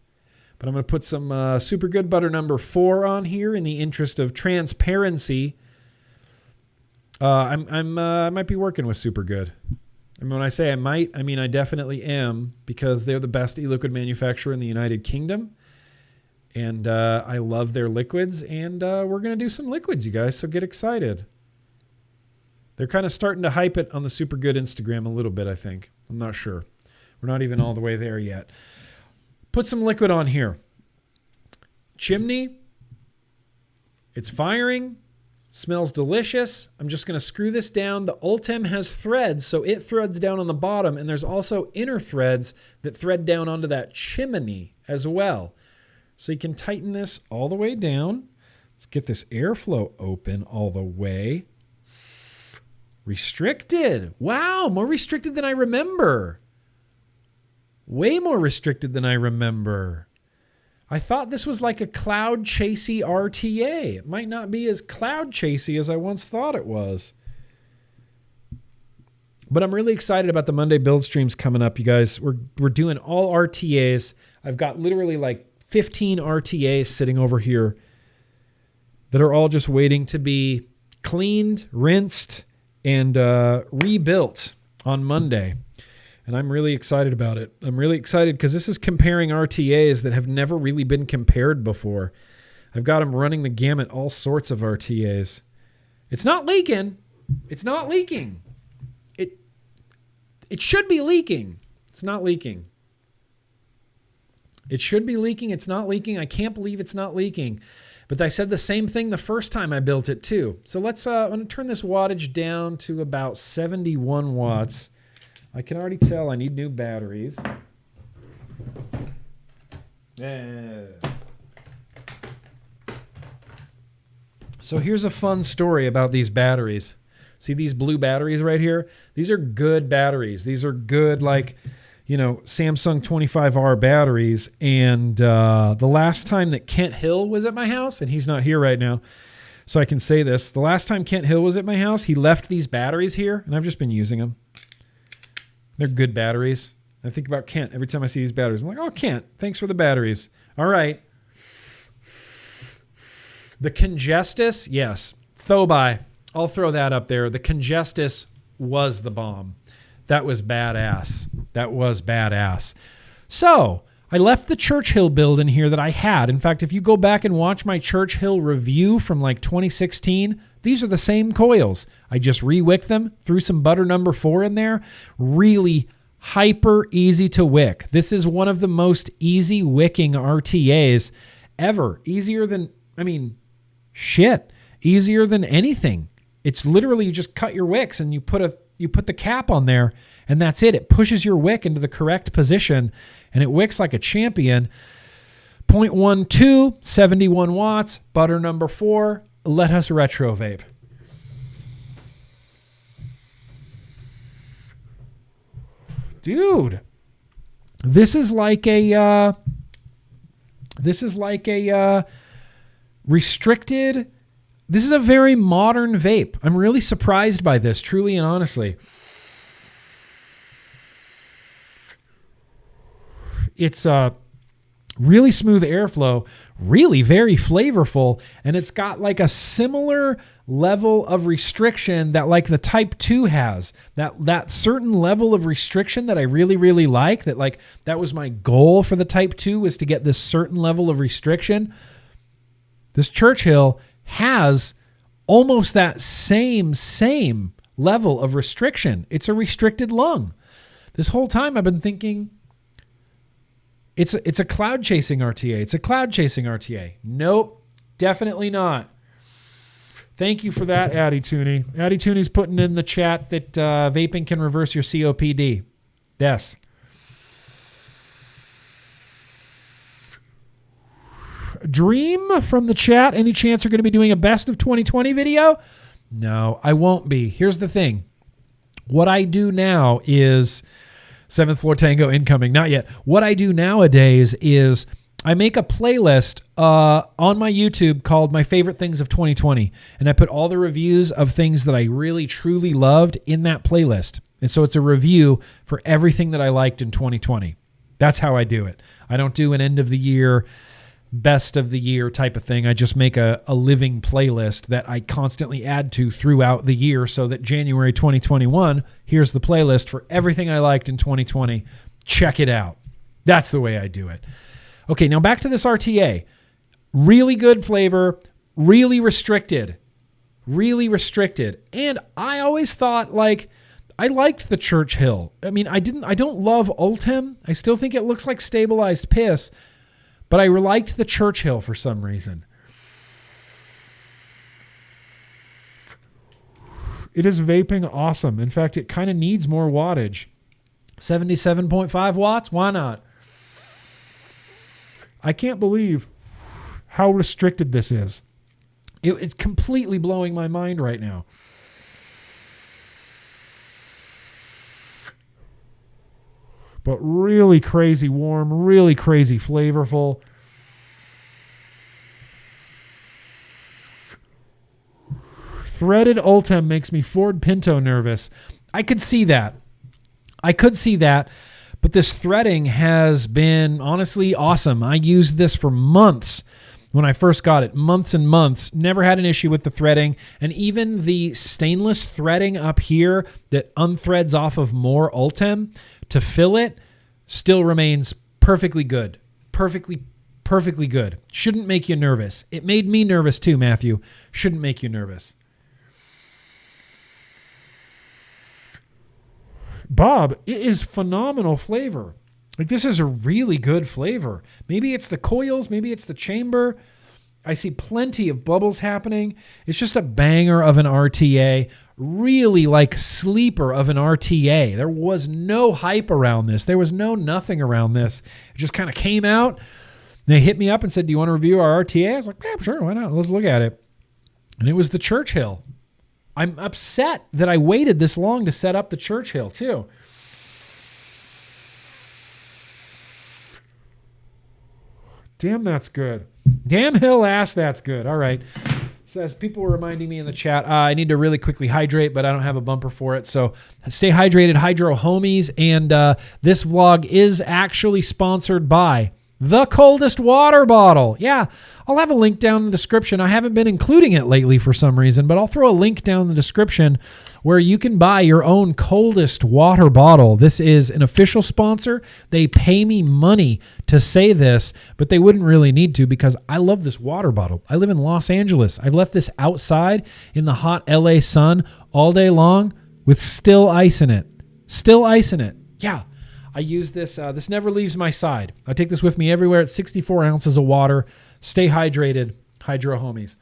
But I'm going to put some Super Good Butter number 4 on here in the interest of transparency. I might be working with Super Good. I mean, when I say I might, I mean I definitely am, because they're the best e-liquid manufacturer in the United Kingdom. And I love their liquids, and we're going to do some liquids, you guys, so get excited. They're kind of starting to hype it on the Super Good Instagram a little bit, I think. I'm not sure. We're not even all the way there yet. Put some liquid on here. Chimney. It's firing. Smells delicious. I'm just going to screw this down. The Ultem has threads, so it threads down on the bottom, and there's also inner threads that thread down onto that chimney as well. So you can tighten this all the way down. Let's get this airflow open all the way. Restricted. Wow, more restricted than I remember. Way more restricted than I remember. I thought this was like a cloud chasey RTA. It might not be as cloud chasey as I once thought it was. But I'm really excited about the Monday build streams coming up, you guys. We're doing all RTAs. I've got literally like 15 RTAs sitting over here that are all just waiting to be cleaned, rinsed, and rebuilt on Monday. And I'm really excited about it. I'm really excited because this is comparing RTAs that have never really been compared before. I've got them running the gamut, all sorts of RTAs. It's not leaking. It's not leaking. It should be leaking. It's not leaking. It should be leaking. It's not leaking. I can't believe it's not leaking. But I said the same thing the first time I built it too. So let's, I'm going to turn this wattage down to about 71 watts. I can already tell I need new batteries. So here's a fun story about these batteries. See these blue batteries right here? These are good batteries. These are good, like, you know, Samsung 25R batteries. And the last time that Kent Hill was at my house, and he's not here right now, so I can say this. The last time Kent Hill was at my house, he left these batteries here, and I've just been using them. They're good batteries. I think about Kent every time I see these batteries. I'm like, oh, Kent, thanks for the batteries. All right. The Congestus, yes. Thobi, I'll throw that up there. The Congestus was the bomb. That was badass. That was badass. So I left the Churchill build in here that I had. In fact, if you go back and watch my Churchill review from like 2016, these are the same coils. I just re-wicked them, threw some butter number 4 in there. Really hyper easy to wick. This is one of the most easy wicking RTAs ever. Easier than, easier than anything. It's literally you just cut your wicks and you put the cap on there and that's it. It pushes your wick into the correct position and it wicks like a champion. 0.12, 71 watts, butter number 4. Let us retro vape. Dude, this is like a restricted. This is a very modern vape. I'm really surprised by this, truly and honestly. It's really smooth airflow, really very flavorful, and it's got like a similar level of restriction that like the Type 2 has. That certain level of restriction that I really, really like, that was my goal for the Type 2 was to get this certain level of restriction. This Churchill has almost that same level of restriction. It's a restricted lung. This whole time I've been thinking it's a cloud chasing RTA. It's a cloud chasing RTA. Nope, definitely not. Thank you for that, Addy Tooney. Addy Tooney's putting in the chat that vaping can reverse your COPD. Yes. Dream from the chat. Any chance you're going to be doing a best of 2020 video? No, I won't be. Here's the thing. What I do now is 7th floor tango incoming. Not yet. What I do nowadays is I make a playlist on my YouTube called My Favorite Things of 2020. And I put all the reviews of things that I really, truly loved in that playlist. And so it's a review for everything that I liked in 2020. That's how I do it. I don't do an end of the year, best of the year type of thing. I just make a living playlist that I constantly add to throughout the year so that January 2021, here's the playlist for everything I liked in 2020. Check it out. That's the way I do it. Okay, now back to this RTA. Really good flavor, really restricted. And I always thought I liked the Churchill. I don't love Ultem. I still think it looks like stabilized piss. But I liked the Churchill for some reason. It is vaping awesome. In fact, it kind of needs more wattage. 77.5 watts? Why not? I can't believe how restricted this is. It's completely blowing my mind right now. But really crazy warm, really crazy flavorful. Threaded Ultem makes me Ford Pinto nervous. I could see that. But this threading has been honestly awesome. I used this for months when I first got it. Months and months. Never had an issue with the threading. And even the stainless threading up here that unthreads off of more Ultem to fill it still remains perfectly good. Perfectly good. Shouldn't make you nervous. It made me nervous too, Matthew. Shouldn't make you nervous. Bob, it is phenomenal flavor. This is a really good flavor. Maybe it's the coils, maybe it's the chamber. I see plenty of bubbles happening. It's just a banger of an RTA. Really sleeper of an RTA. There was no hype around this. There was nothing around this. It just kind of came out. They hit me up and said, do you want to review our RTA? I was like, yeah, sure, why not? Let's look at it. And it was the Churchill. I'm upset that I waited this long to set up the Churchill too. Damn, that's good. Damn hill ass, that's good. All right. So as people were reminding me in the chat, I need to really quickly hydrate, but I don't have a bumper for it. So stay hydrated, Hydro homies. And this vlog is actually sponsored by The coldest water bottle. Yeah, I'll have a link down in the description. I haven't been including it lately for some reason, but I'll throw a link down in the description where you can buy your own coldest water bottle. This is an official sponsor. They pay me money to say this, but they wouldn't really need to because I love this water bottle. I live in Los Angeles. I've left this outside in the hot LA sun all day long with still ice in it. Still ice in it. Yeah. I use this. This never leaves my side. I take this with me everywhere. It's 64 ounces of water. Stay hydrated. Hydro homies.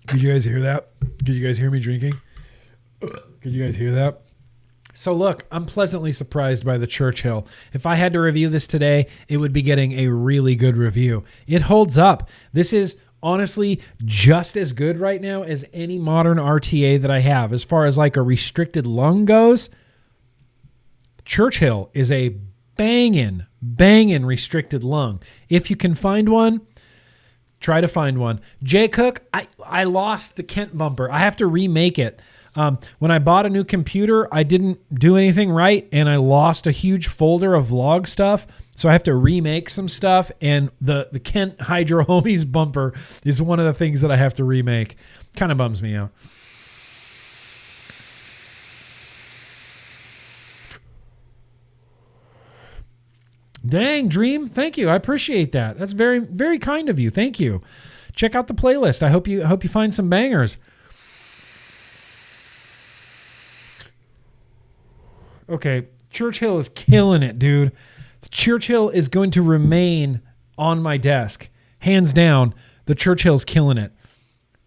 Did you guys hear that? Did you guys hear me drinking? Could you guys hear that? So look, I'm pleasantly surprised by the Churchill. If I had to review this today, it would be getting a really good review. It holds up. This is honestly just as good right now as any modern RTA that I have. As far as like a restricted lung goes, Churchill is a banging restricted lung. If you can find one, try to find one. Jay Cook, I lost the Kent bumper. I have to remake it. When I bought a new computer, I didn't do anything right, and I lost a huge folder of vlog stuff. So I have to remake some stuff, and the Kent Hydro Homies bumper is one of the things that I have to remake. Kind of bums me out. Dang, Dream. Thank you. I appreciate that. That's very, very kind of you. Thank you. Check out the playlist. I hope you find some bangers. Okay, Churchill is killing it, dude. The Churchill is going to remain on my desk. Hands down, the Churchill's killing it.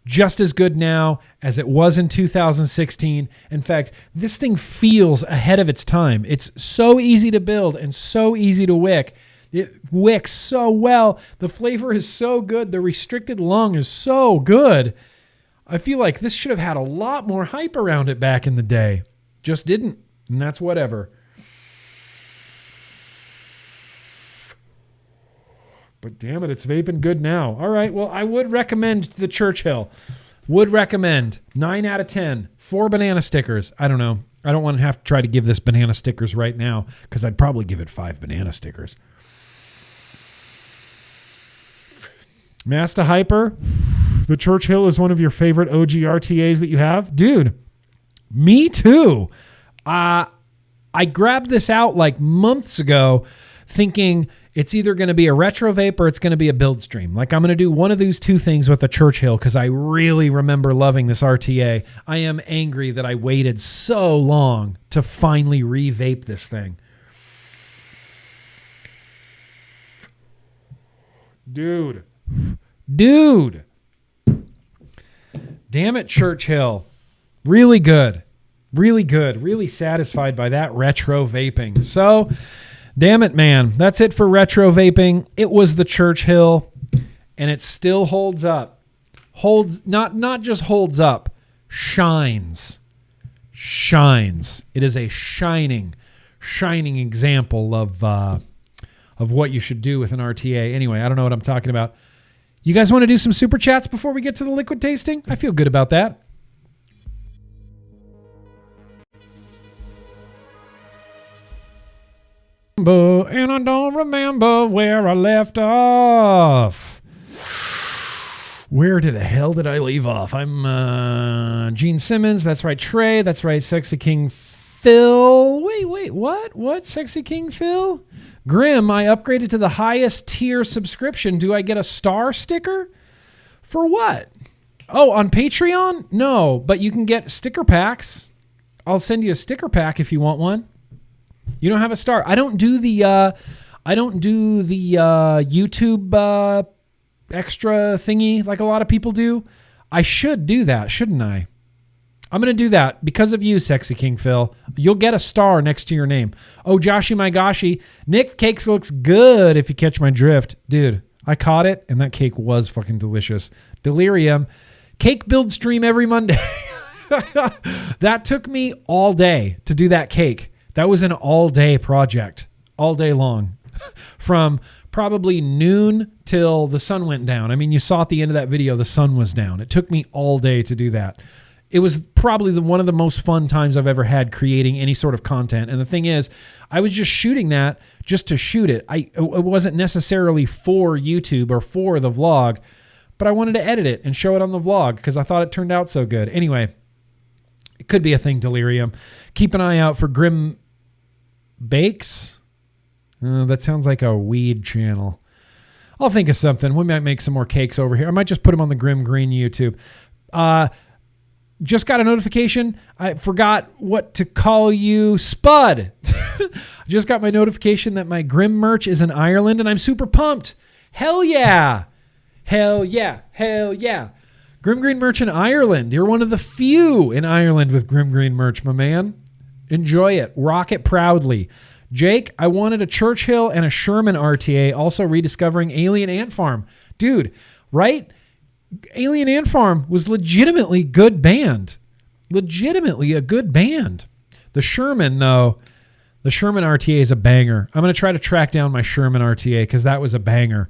Just as good now as it was in 2016. In fact, this thing feels ahead of its time. It's so easy to build and so easy to wick. It wicks so well. The flavor is so good. The restricted lung is so good. I feel like this should have had a lot more hype around it back in the day. Just didn't. And that's whatever. But damn it, it's vaping good now. All right, well, I would recommend the Churchill. Would recommend. 9 out of 10. 4 banana stickers. I don't know. I don't want to have to try to give this banana stickers right now because I'd probably give it 5 banana stickers. Master Hyper, the Churchill is one of your favorite OG RTAs that you have? Dude, me too. I grabbed this out like months ago thinking it's either going to be a retro vape or it's going to be a build stream. Like I'm going to do one of these two things with the Churchill because I really remember loving this RTA. I am angry that I waited so long to finally re-vape this thing. Dude. Damn it, Churchill. Really good. Really good. Really satisfied by that retro vaping. So, damn it, man. That's it for retro vaping. It was the Churchill, and it still holds up. Not just holds up, shines. It is a shining example of what you should do with an RTA. Anyway, I don't know what I'm talking about. You guys want to do some super chats before we get to the liquid tasting? I feel good about that. And I don't remember where I left off. Where the hell did I leave off? I'm Gene Simmons. That's right, Trey. That's right, Sexy King Phil. Wait, what? What? Sexy King Phil? Grimm, I upgraded to the highest tier subscription. Do I get a star sticker? For what? Oh, on Patreon? No, but you can get sticker packs. I'll send you a sticker pack if you want one. You don't have a star. I don't do the YouTube extra thingy like a lot of people do. I should do that, shouldn't I? I'm going to do that because of you, Sexy King Phil. You'll get a star next to your name. Oh, Joshi my goshi. Nick, cakes looks good if you catch my drift. Dude, I caught it, and that cake was fucking delicious. Delirium. Cake build stream every Monday. That took me all day to do that cake. That was an all-day project, all day long. From probably noon till the sun went down. I mean, you saw at the end of that video, the sun was down. It took me all day to do that. It was probably one of the most fun times I've ever had creating any sort of content. And the thing is, I was just shooting that just to shoot it. It wasn't necessarily for YouTube or for the vlog, but I wanted to edit it and show it on the vlog because I thought it turned out so good. Anyway, it could be a thing, Delirium. Keep an eye out for Grimm Bakes. That sounds like a weed channel. I'll think of something. We might make some more cakes over here. I might just put them on the GrimmGreen YouTube. Just got a notification. I forgot what to call you. Spud. Just got my notification that my Grimm merch is in Ireland, and I'm super pumped. Hell yeah. Hell yeah. Hell yeah. GrimmGreen merch in Ireland. You're one of the few in Ireland with GrimmGreen merch, my man. Enjoy it. Rock it proudly. Jake, I wanted a Churchill and a Sherman RTA, also rediscovering Alien Ant Farm. Dude, right? Alien Ant Farm was legitimately good band. Legitimately a good band. The Sherman, though, the Sherman RTA is a banger. I'm going to try to track down my Sherman RTA because that was a banger.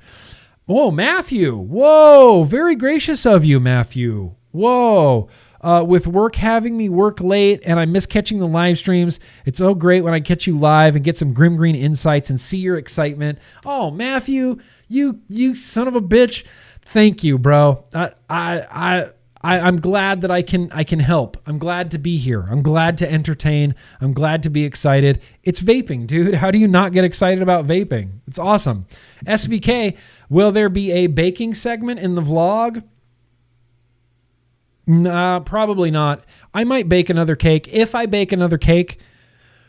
Whoa, Matthew. Whoa, very gracious of you, Matthew. Whoa. With work having me work late and I miss catching the live streams, it's so great when I catch you live and get some GrimmGreen insights and see your excitement. Oh, Matthew, you son of a bitch. Thank you, bro. I'm glad that I can help. I'm glad to be here. I'm glad to entertain. I'm glad to be excited. It's vaping, dude. How do you not get excited about vaping? It's awesome. SVK, will there be a baking segment in the vlog? Nah, probably not. I might bake another cake. If I bake another cake,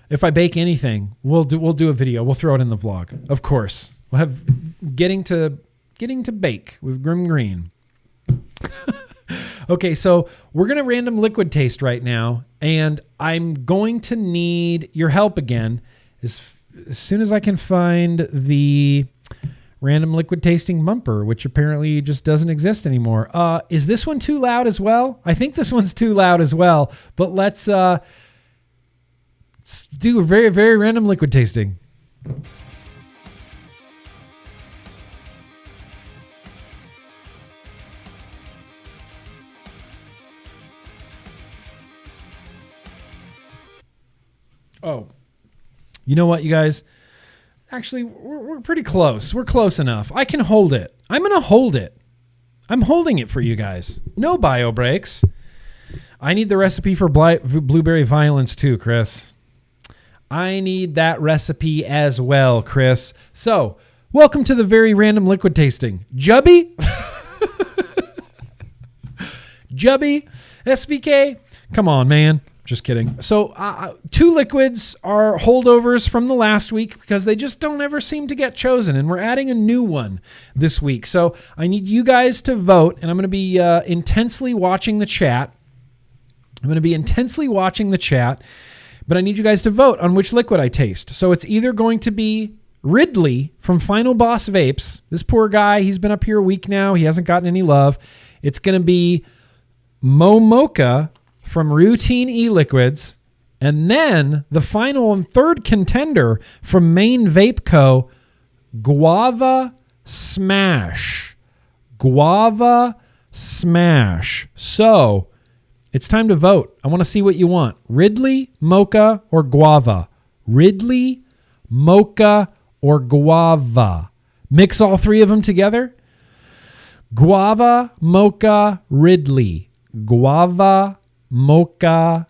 if I bake anything, we'll do a video. We'll throw it in the vlog. Of course. We'll have getting to bake with GrimmGreen. Okay, so we're going to random liquid taste right now, and I'm going to need your help again as soon as I can find the random liquid tasting bumper, which apparently just doesn't exist anymore. Is this one too loud as well? I think this one's too loud as well, but let's do a very, very random liquid tasting. Oh, you know what, you guys? Actually, we're pretty close. We're close enough. I can hold it. I'm going to hold it. I'm holding it for you guys. No bio breaks. I need the recipe for blueberry violence too, Chris. I need that recipe as well, Chris. So, welcome to the very random liquid tasting. Jubby? Jubby? SVK? Come on, man. Just kidding. So 2 liquids are holdovers from the last week because they just don't ever seem to get chosen. And we're adding a new one this week. So I need you guys to vote. And I'm going to be intensely watching the chat. But I need you guys to vote on which liquid I taste. So it's either going to be Ridley from Final Boss Vapes. This poor guy, he's been up here a week now. He hasn't gotten any love. It's going to be Mocha from Routine E-Liquids, and then the final and third contender from Maine Vape Co., Guava Smash. Guava Smash. So, it's time to vote. I want to see what you want. Ridley, Mocha, or Guava? Ridley, Mocha, or Guava? Mix all 3 of them together. Guava, Mocha, Ridley. Guava, Mocha,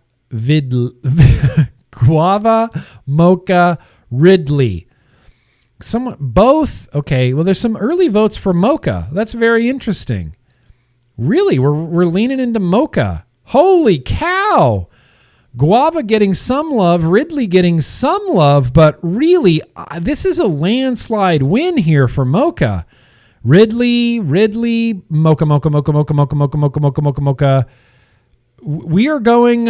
Guava, Mocha, Ridley. Both. Okay, well, there's some early votes for Mocha. That's very interesting. Really, we're leaning into Mocha. Holy cow. Guava getting some love, Ridley getting some love, but really, this is a landslide win here for Mocha. Ridley, Mocha, Mocha, Mocha, Mocha, Mocha, Mocha, Mocha, Mocha, Mocha, Mocha. We are going,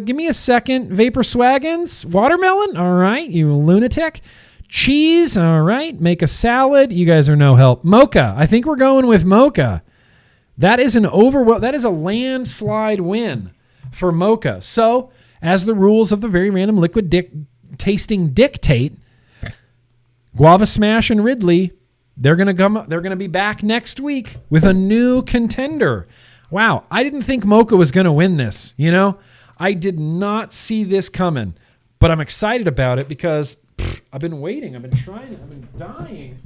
give me a second. Vapor Swaggins. Watermelon. All right, you lunatic. Cheese. All right. Make a salad. You guys are no help. Mocha. I think we're going with Mocha. That is that is a landslide win for Mocha. So, as the rules of the very random liquid tasting dictate, Guava Smash and Ridley, they're going to be back next week with a new contender. Wow, I didn't think Mocha was going to win this, you know? I did not see this coming, but I'm excited about it because I've been waiting. I've been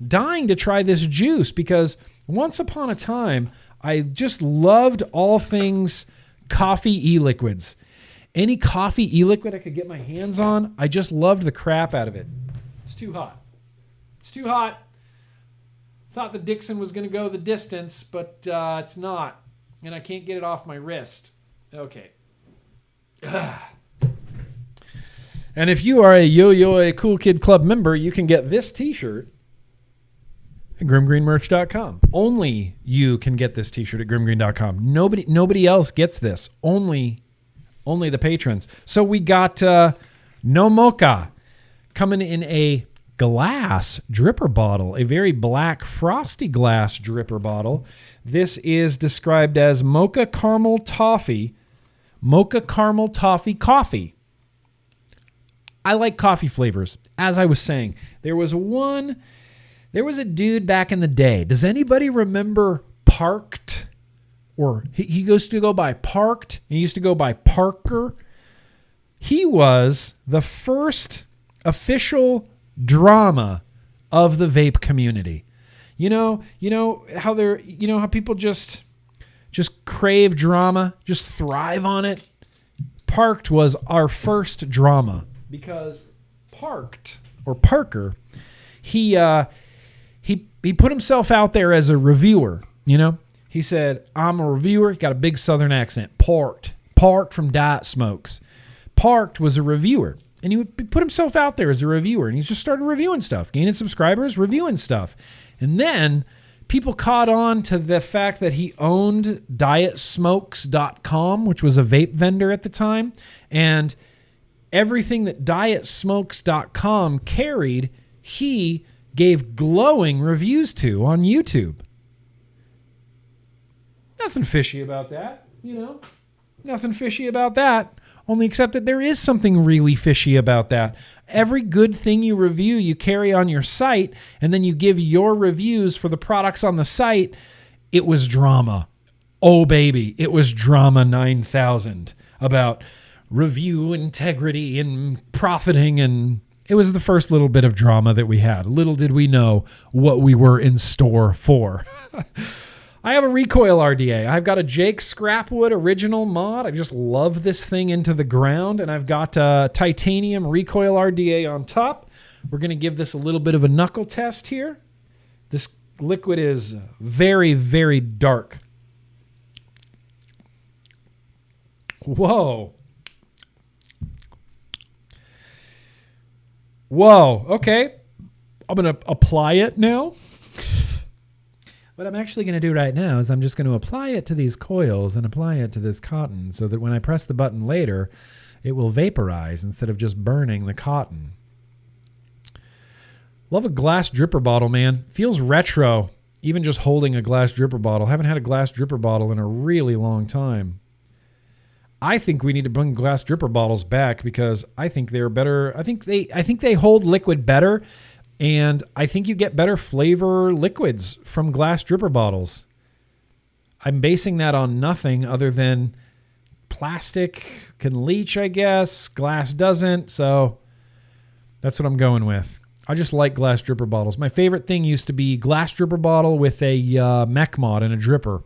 dying to try this juice because once upon a time, I just loved all things coffee e-liquids. Any coffee e-liquid I could get my hands on, I just loved the crap out of it. It's too hot. It's too hot. Thought the Dixon was going to go the distance, but it's not. And I can't get it off my wrist. Okay. And if you are a Yo-Yo Cool Kid Club member, you can get this t-shirt at GrimmGreenMerch.com. Only you can get this t-shirt at GrimmGreen.com. Nobody else gets this. Only the patrons. So we got No Mocha coming in a glass dripper bottle, a very black frosty glass dripper bottle. This is described as Mocha Caramel Toffee coffee. I like coffee flavors. As I was saying, there was a dude back in the day. Does anybody remember Parked? Or he used to go by Parked. He used to go by Parker. He was the first official drama of the vape community. You know how people just crave drama, just thrive on it. Parked was our first drama because Parked or Parker, he put himself out there as a reviewer, you know? He said, I'm a reviewer. He got a big southern accent. Parked from Diet Smokes. Parked was a reviewer. And he put himself out there as a reviewer. And he just started reviewing stuff, gaining subscribers, reviewing stuff. And then people caught on to the fact that he owned DietSmokes.com, which was a vape vendor at the time. And everything that DietSmokes.com carried, he gave glowing reviews to on YouTube. Nothing fishy about that, you know? Nothing fishy about that. Only except that there is something really fishy about that. Every good thing you review, you carry on your site, and then you give your reviews for the products on the site. It was drama. Oh, baby. It was drama 9000 about review integrity and profiting, and it was the first little bit of drama that we had. Little did we know what we were in store for. I have a recoil RDA. I've got a Jake Scrapwood original mod. I just love this thing into the ground. And I've got a titanium recoil RDA on top. We're going to give this a little bit of a knuckle test here. This liquid is very, very dark. Whoa. Okay. I'm going to apply it now. What I'm actually going to do right now is I'm just going to apply it to these coils and apply it to this cotton so that when I press the button later, it will vaporize instead of just burning the cotton. Love a glass dripper bottle, man. Feels retro, even just holding a glass dripper bottle. Haven't had a glass dripper bottle in a really long time. I think we need to bring glass dripper bottles back because I think they're better. I think they hold liquid better. And I think you get better flavor liquids from glass dripper bottles. I'm basing that on nothing other than plastic can leach, I guess. Glass doesn't. So that's what I'm going with. I just like glass dripper bottles. My favorite thing used to be glass dripper bottle with a mech mod and a dripper.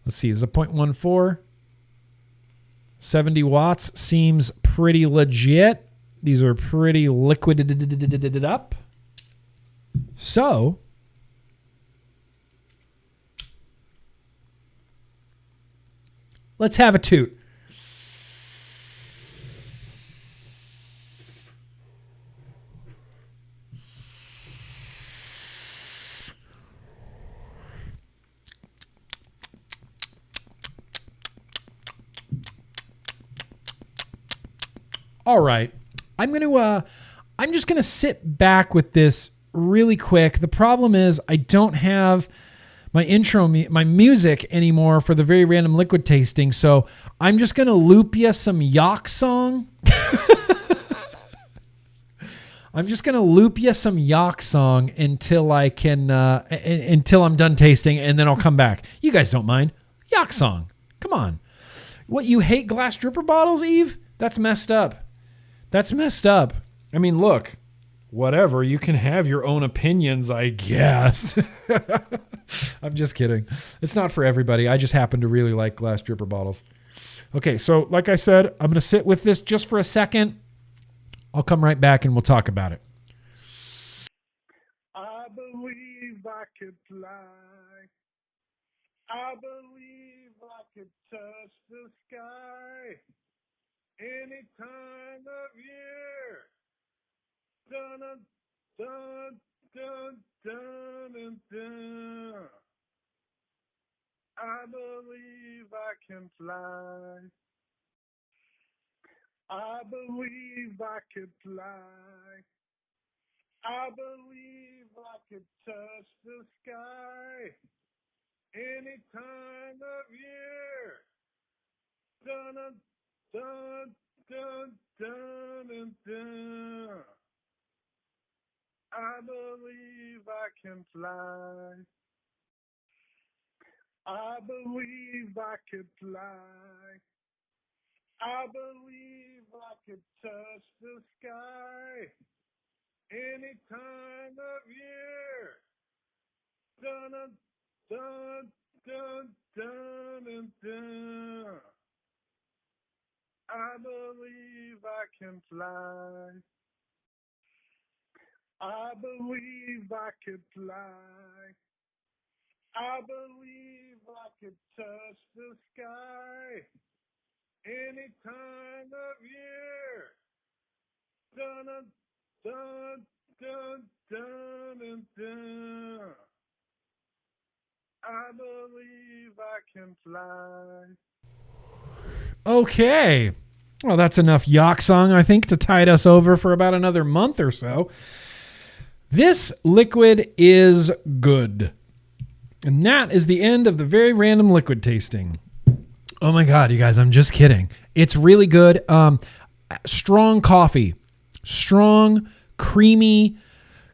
Let's see. This is a 0.14. 70 watts seems pretty legit. These are pretty liquided up. So, let's have a toot. All right. I'm just going to sit back with this really quick. The problem is I don't have my intro, my music anymore for the very random liquid tasting. So I'm just going to loop you some Yak song. I'm just gonna loop you some Yak song until I can until I'm done tasting, and then I'll come back. You guys don't mind Yak song? Come on. What, you hate glass dripper bottles, Eve? That's messed up. That's messed up. I mean, look, whatever. You can have your own opinions, I guess. I'm just kidding. It's not for everybody. I just happen to really like glass dripper bottles. Okay, so like I said, I'm gonna sit with this just for a second. I'll come right back and we'll talk about it.
I believe I could fly. I believe I could touch the sky any time of year. Dun dun dun dun dun dun. I believe I can fly. I believe I could fly. I believe I could touch the sky any time of year. Dun dun dun dun dun dun. I believe I can fly. I believe I could fly. I believe I could touch the sky any time of year. Dun dun dun dun dun dun. I believe I can fly. I believe I could fly. I believe I could touch the sky any time of year. Dun dun dun dun dun dun. I believe I can fly.
Okay. Well, that's enough Yak song, I think, to tide us over for about another month or so. This liquid is good. And that is the end of the very random liquid tasting. Oh my God, you guys, I'm just kidding. It's really good. Strong coffee. Strong, creamy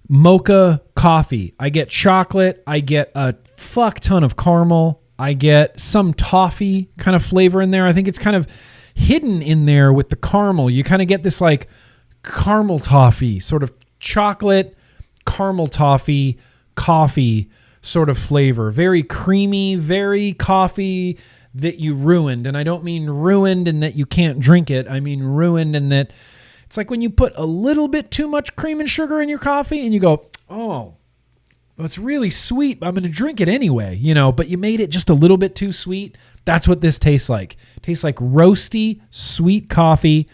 mocha coffee. I get chocolate. I get a fuck ton of caramel. I get some toffee kind of flavor in there. I think it's kind of hidden in there with the caramel. You kind of get this like caramel toffee, sort of chocolate, caramel toffee, coffee sort of flavor. Very creamy, very coffee that you ruined. And I don't mean ruined in that you can't drink it. I mean ruined in that it's like when you put a little bit too much cream and sugar in your coffee and you go, oh, it's really sweet. I'm going to drink it anyway, but you made it just a little bit too sweet. That's what this tastes like. It tastes like roasty, sweet coffee.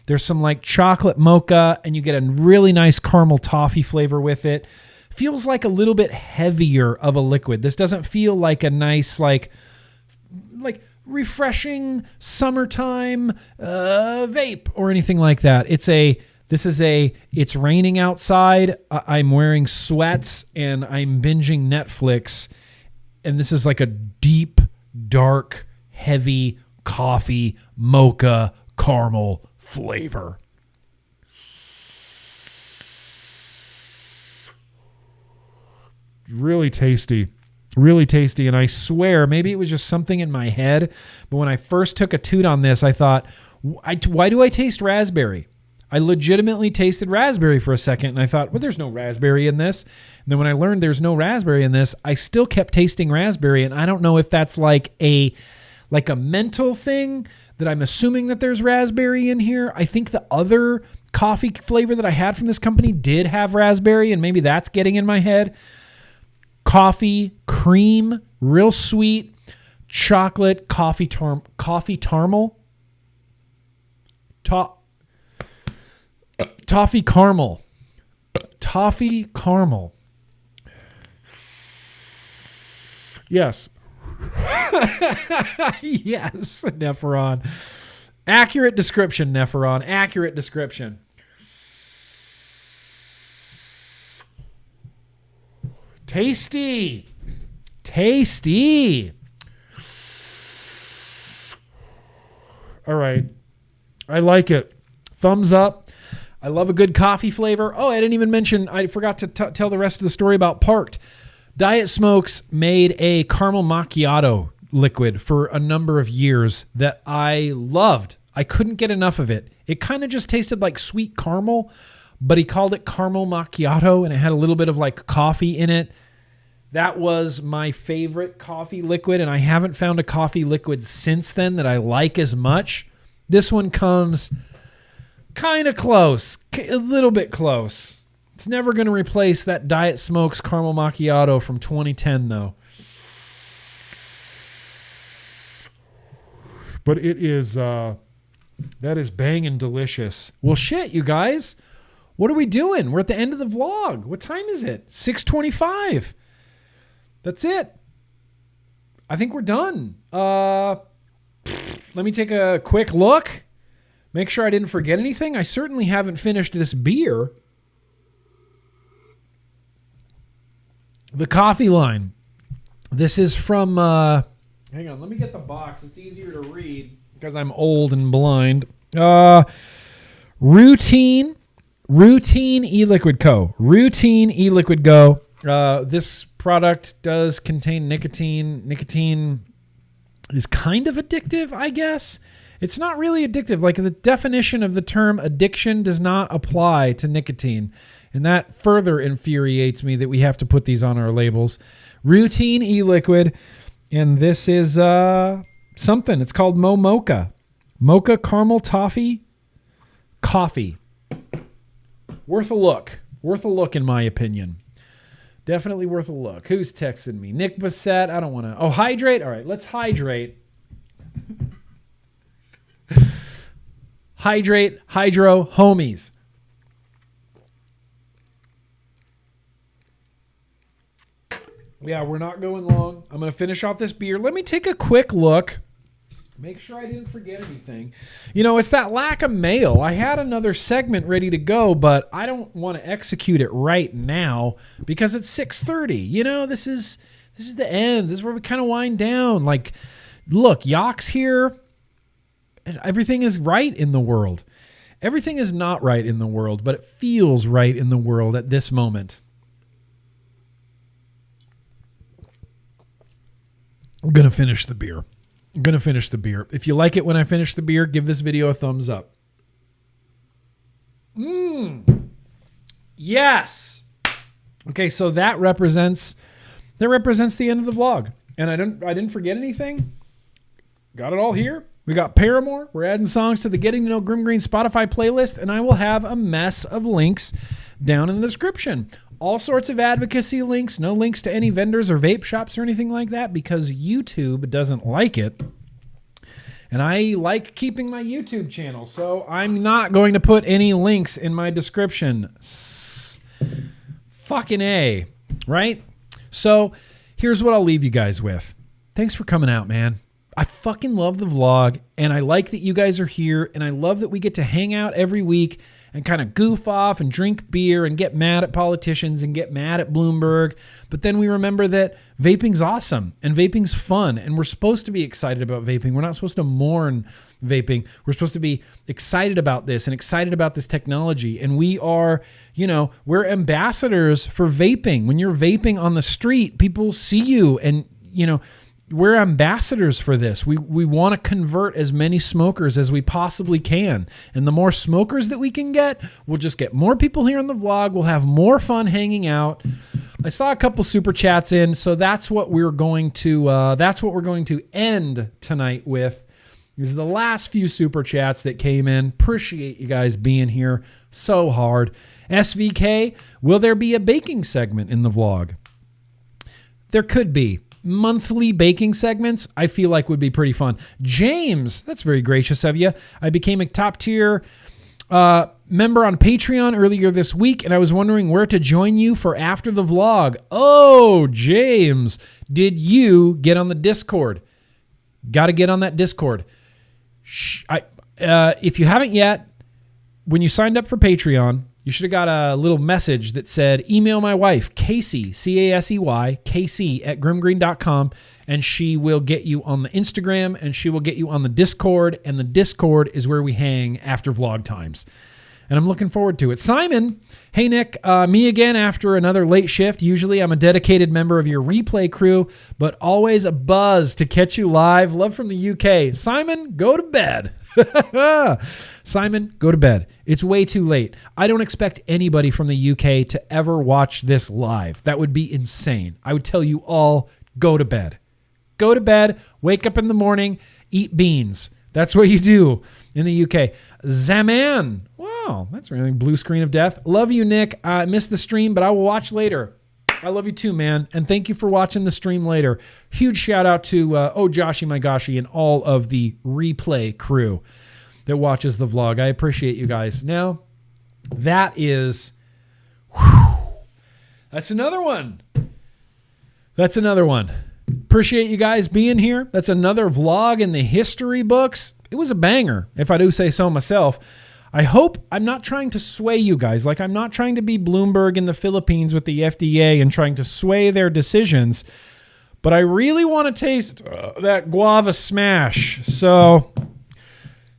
There's some like chocolate mocha and you get a really nice caramel toffee flavor with it. Feels like a little bit heavier of a liquid. This doesn't feel like a nice, like refreshing summertime vape or anything like that. It's raining outside. I'm wearing sweats and I'm binging Netflix. And this is like a deep, dark, heavy coffee, mocha, caramel flavor. Really tasty. Really tasty. And I swear, maybe it was just something in my head, but when I first took a toot on this, I thought, why do I taste raspberry? I legitimately tasted raspberry for a second, and I thought, well, there's no raspberry in this. And then when I learned there's no raspberry in this, I still kept tasting raspberry, and I don't know if that's like a mental thing that I'm assuming that there's raspberry in here. I think the other coffee flavor that I had from this company did have raspberry, and maybe that's getting in my head. Coffee, cream, real sweet, chocolate, coffee caramel, toffee caramel, Yes. Yes, Neferon. Accurate description, Neferon. Accurate description. Tasty. All right. I like it. Thumbs up. I love a good coffee flavor. Oh, I didn't even mention, I forgot to tell the rest of the story about Parked. Diet Smokes made a caramel macchiato liquid for a number of years that I loved. I couldn't get enough of it. It kind of just tasted like sweet caramel, but he called it caramel macchiato, and it had a little bit of like coffee in it. That was my favorite coffee liquid, and I haven't found a coffee liquid since then that I like as much. This one comes kind of close, a little bit close. It's never going to replace that Diet Smokes caramel macchiato from 2010, though. But it is, that is banging delicious. Well, shit, you guys. What are we doing? We're at the end of the vlog. What time is it? 6:25. That's it. I think we're done. Let me take a quick look. Make sure I didn't forget anything. I certainly haven't finished this beer. The coffee line. This is from, hang on, let me get the box. It's easier to read because I'm old and blind. Routine e-liquid co. Routine e-liquid go. This product does contain nicotine. Nicotine is kind of addictive, I guess. It's not really addictive. Like, the definition of the term addiction does not apply to nicotine. And that further infuriates me that we have to put these on our labels. Routine e-liquid. And this is something. It's called Mocha. Mocha caramel toffee coffee. Worth a look. Worth a look, in my opinion. Definitely worth a look. Who's texting me? Nick Bassett. I don't want to. Oh, hydrate. All right, let's hydrate. Hydrate, hydro, homies. Yeah, we're not going long. I'm going to finish off this beer. Let me take a quick look. Make sure I didn't forget anything. You know, it's that lack of mail. I had another segment ready to go, but I don't want to execute it right now because it's 6:30. You know, this is the end. This is where we kind of wind down. Like, look, Yock's here. Everything is right in the world. Everything is not right in the world, but it feels right in the world at this moment. I'm going to finish the beer. If you like it when I finish the beer, give this video a thumbs up. Yes. Okay, so that represents the end of the vlog. And I didn't forget anything. Got it all here. We got Paramore. We're adding songs to the Getting To Know GrimmGreen Spotify playlist, and I will have a mess of links down in the description. All sorts of advocacy links, no links to any vendors or vape shops or anything like that because YouTube doesn't like it. And I like keeping my YouTube channel, so I'm not going to put any links in my description. Fucking A, right? So here's what I'll leave you guys with. Thanks for coming out, man. I fucking love the vlog, and I like that you guys are here, and I love that we get to hang out every week and kind of goof off and drink beer and get mad at politicians and get mad at Bloomberg. But then we remember that vaping's awesome and vaping's fun, and we're supposed to be excited about vaping. We're not supposed to mourn vaping. We're supposed to be excited about this and excited about this technology. And we are, we're ambassadors for vaping. When you're vaping on the street, people see you and, we're ambassadors for this. We want to convert as many smokers as we possibly can. And the more smokers that we can get, we'll just get more people here on the vlog. We'll have more fun hanging out. I saw a couple super chats in, so that's what we're going to end tonight with. These are the last few super chats that came in. Appreciate you guys being here so hard. SVK, will there be a baking segment in the vlog? There could be. Monthly baking segments, I feel like would be pretty fun. James, that's very gracious of you. I became a top tier member on Patreon earlier this week, and I was wondering where to join you for after the vlog. Oh, James, did you get on the Discord? Got to get on that Discord. If you haven't yet, when you signed up for Patreon, you should have got a little message that said, email my wife, Casey, C-A-S-E-Y, Casey at GrimmGreen.com, and she will get you on the Instagram, and she will get you on the Discord, and the Discord is where we hang after vlog times. and I'm looking forward to it. Simon, hey Nick, me again after another late shift. Usually I'm a dedicated member of your replay crew, but always a buzz to catch you live. Love from the UK. Simon, go to bed. Simon, go to bed. It's way too late. I don't expect anybody from the UK to ever watch this live. That would be insane. I would tell you all, go to bed. Go to bed, wake up in the morning, eat beans. That's what you do in the UK. Zaman. Wow, that's really blue screen of death. Love you, Nick. I missed the stream, but I will watch later. I love you too, man. And thank you for watching the stream later. Huge shout out to Joshy My Goshi and all of the replay crew that watches the vlog. I appreciate you guys. Now, that's another one. That's another one. Appreciate you guys being here. That's another vlog in the history books. It was a banger, if I do say so myself. I hope I'm not trying to sway you guys. Like, I'm not trying to be Bloomberg in the Philippines with the FDA and trying to sway their decisions. But I really want to taste that guava smash. So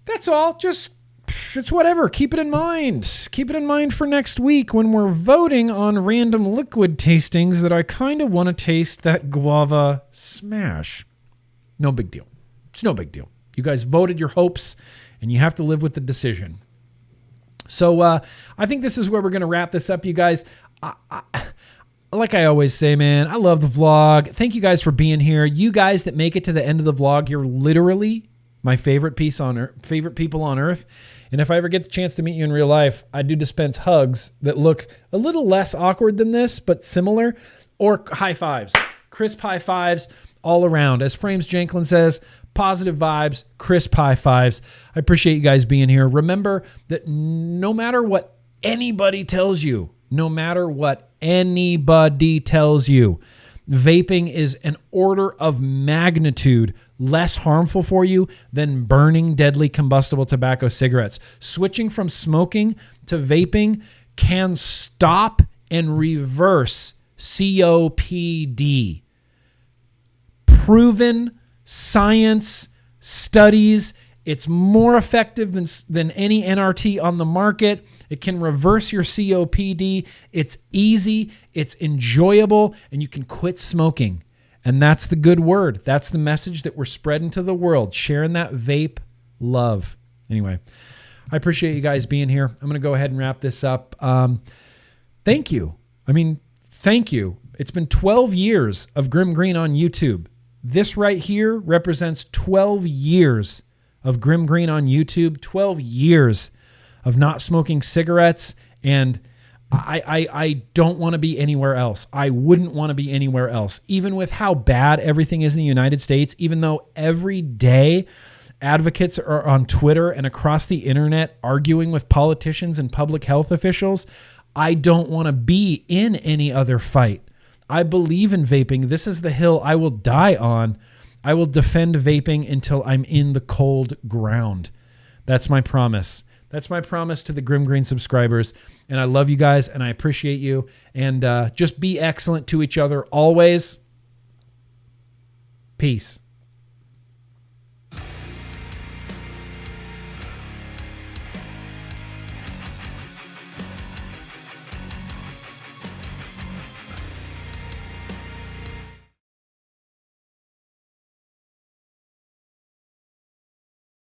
that's all. Just, it's whatever. Keep it in mind. Keep it in mind for next week when we're voting on random liquid tastings that I kind of want to taste that guava smash. No big deal. It's no big deal. You guys voted your hopes, and you have to live with the decision. So I think this is where we're going to wrap this up, you guys. Like I always say, man, I love the vlog. Thank you guys for being here. You guys that make it to the end of the vlog, you're literally my favorite people on earth. And if I ever get the chance to meet you in real life, I do dispense hugs that look a little less awkward than this, but similar, or high fives, crisp high fives all around. As Frames Janklin says, positive vibes, crisp high fives. I appreciate you guys being here. Remember that no matter what anybody tells you, vaping is an order of magnitude less harmful for you than burning deadly combustible tobacco cigarettes. Switching from smoking to vaping can stop and reverse COPD. Proven science, studies. It's more effective than any NRT on the market. It can reverse your COPD. It's easy, it's enjoyable, and you can quit smoking. And that's the good word. That's the message that we're spreading to the world, sharing that vape love. Anyway, I appreciate you guys being here. I'm going to go ahead and wrap this up. Thank you. Thank you. It's been 12 years of GrimmGreen on YouTube. This right here represents 12 years of GrimmGreen on YouTube, 12 years of not smoking cigarettes, and I don't want to be anywhere else. I wouldn't want to be anywhere else. Even with how bad everything is in the United States, even though every day advocates are on Twitter and across the internet arguing with politicians and public health officials, I don't want to be in any other fight. I believe in vaping. This is the hill I will die on. I will defend vaping until I'm in the cold ground. That's my promise. That's my promise to the GrimmGreen subscribers. And I love you guys and I appreciate you. And just be excellent to each other always. Peace.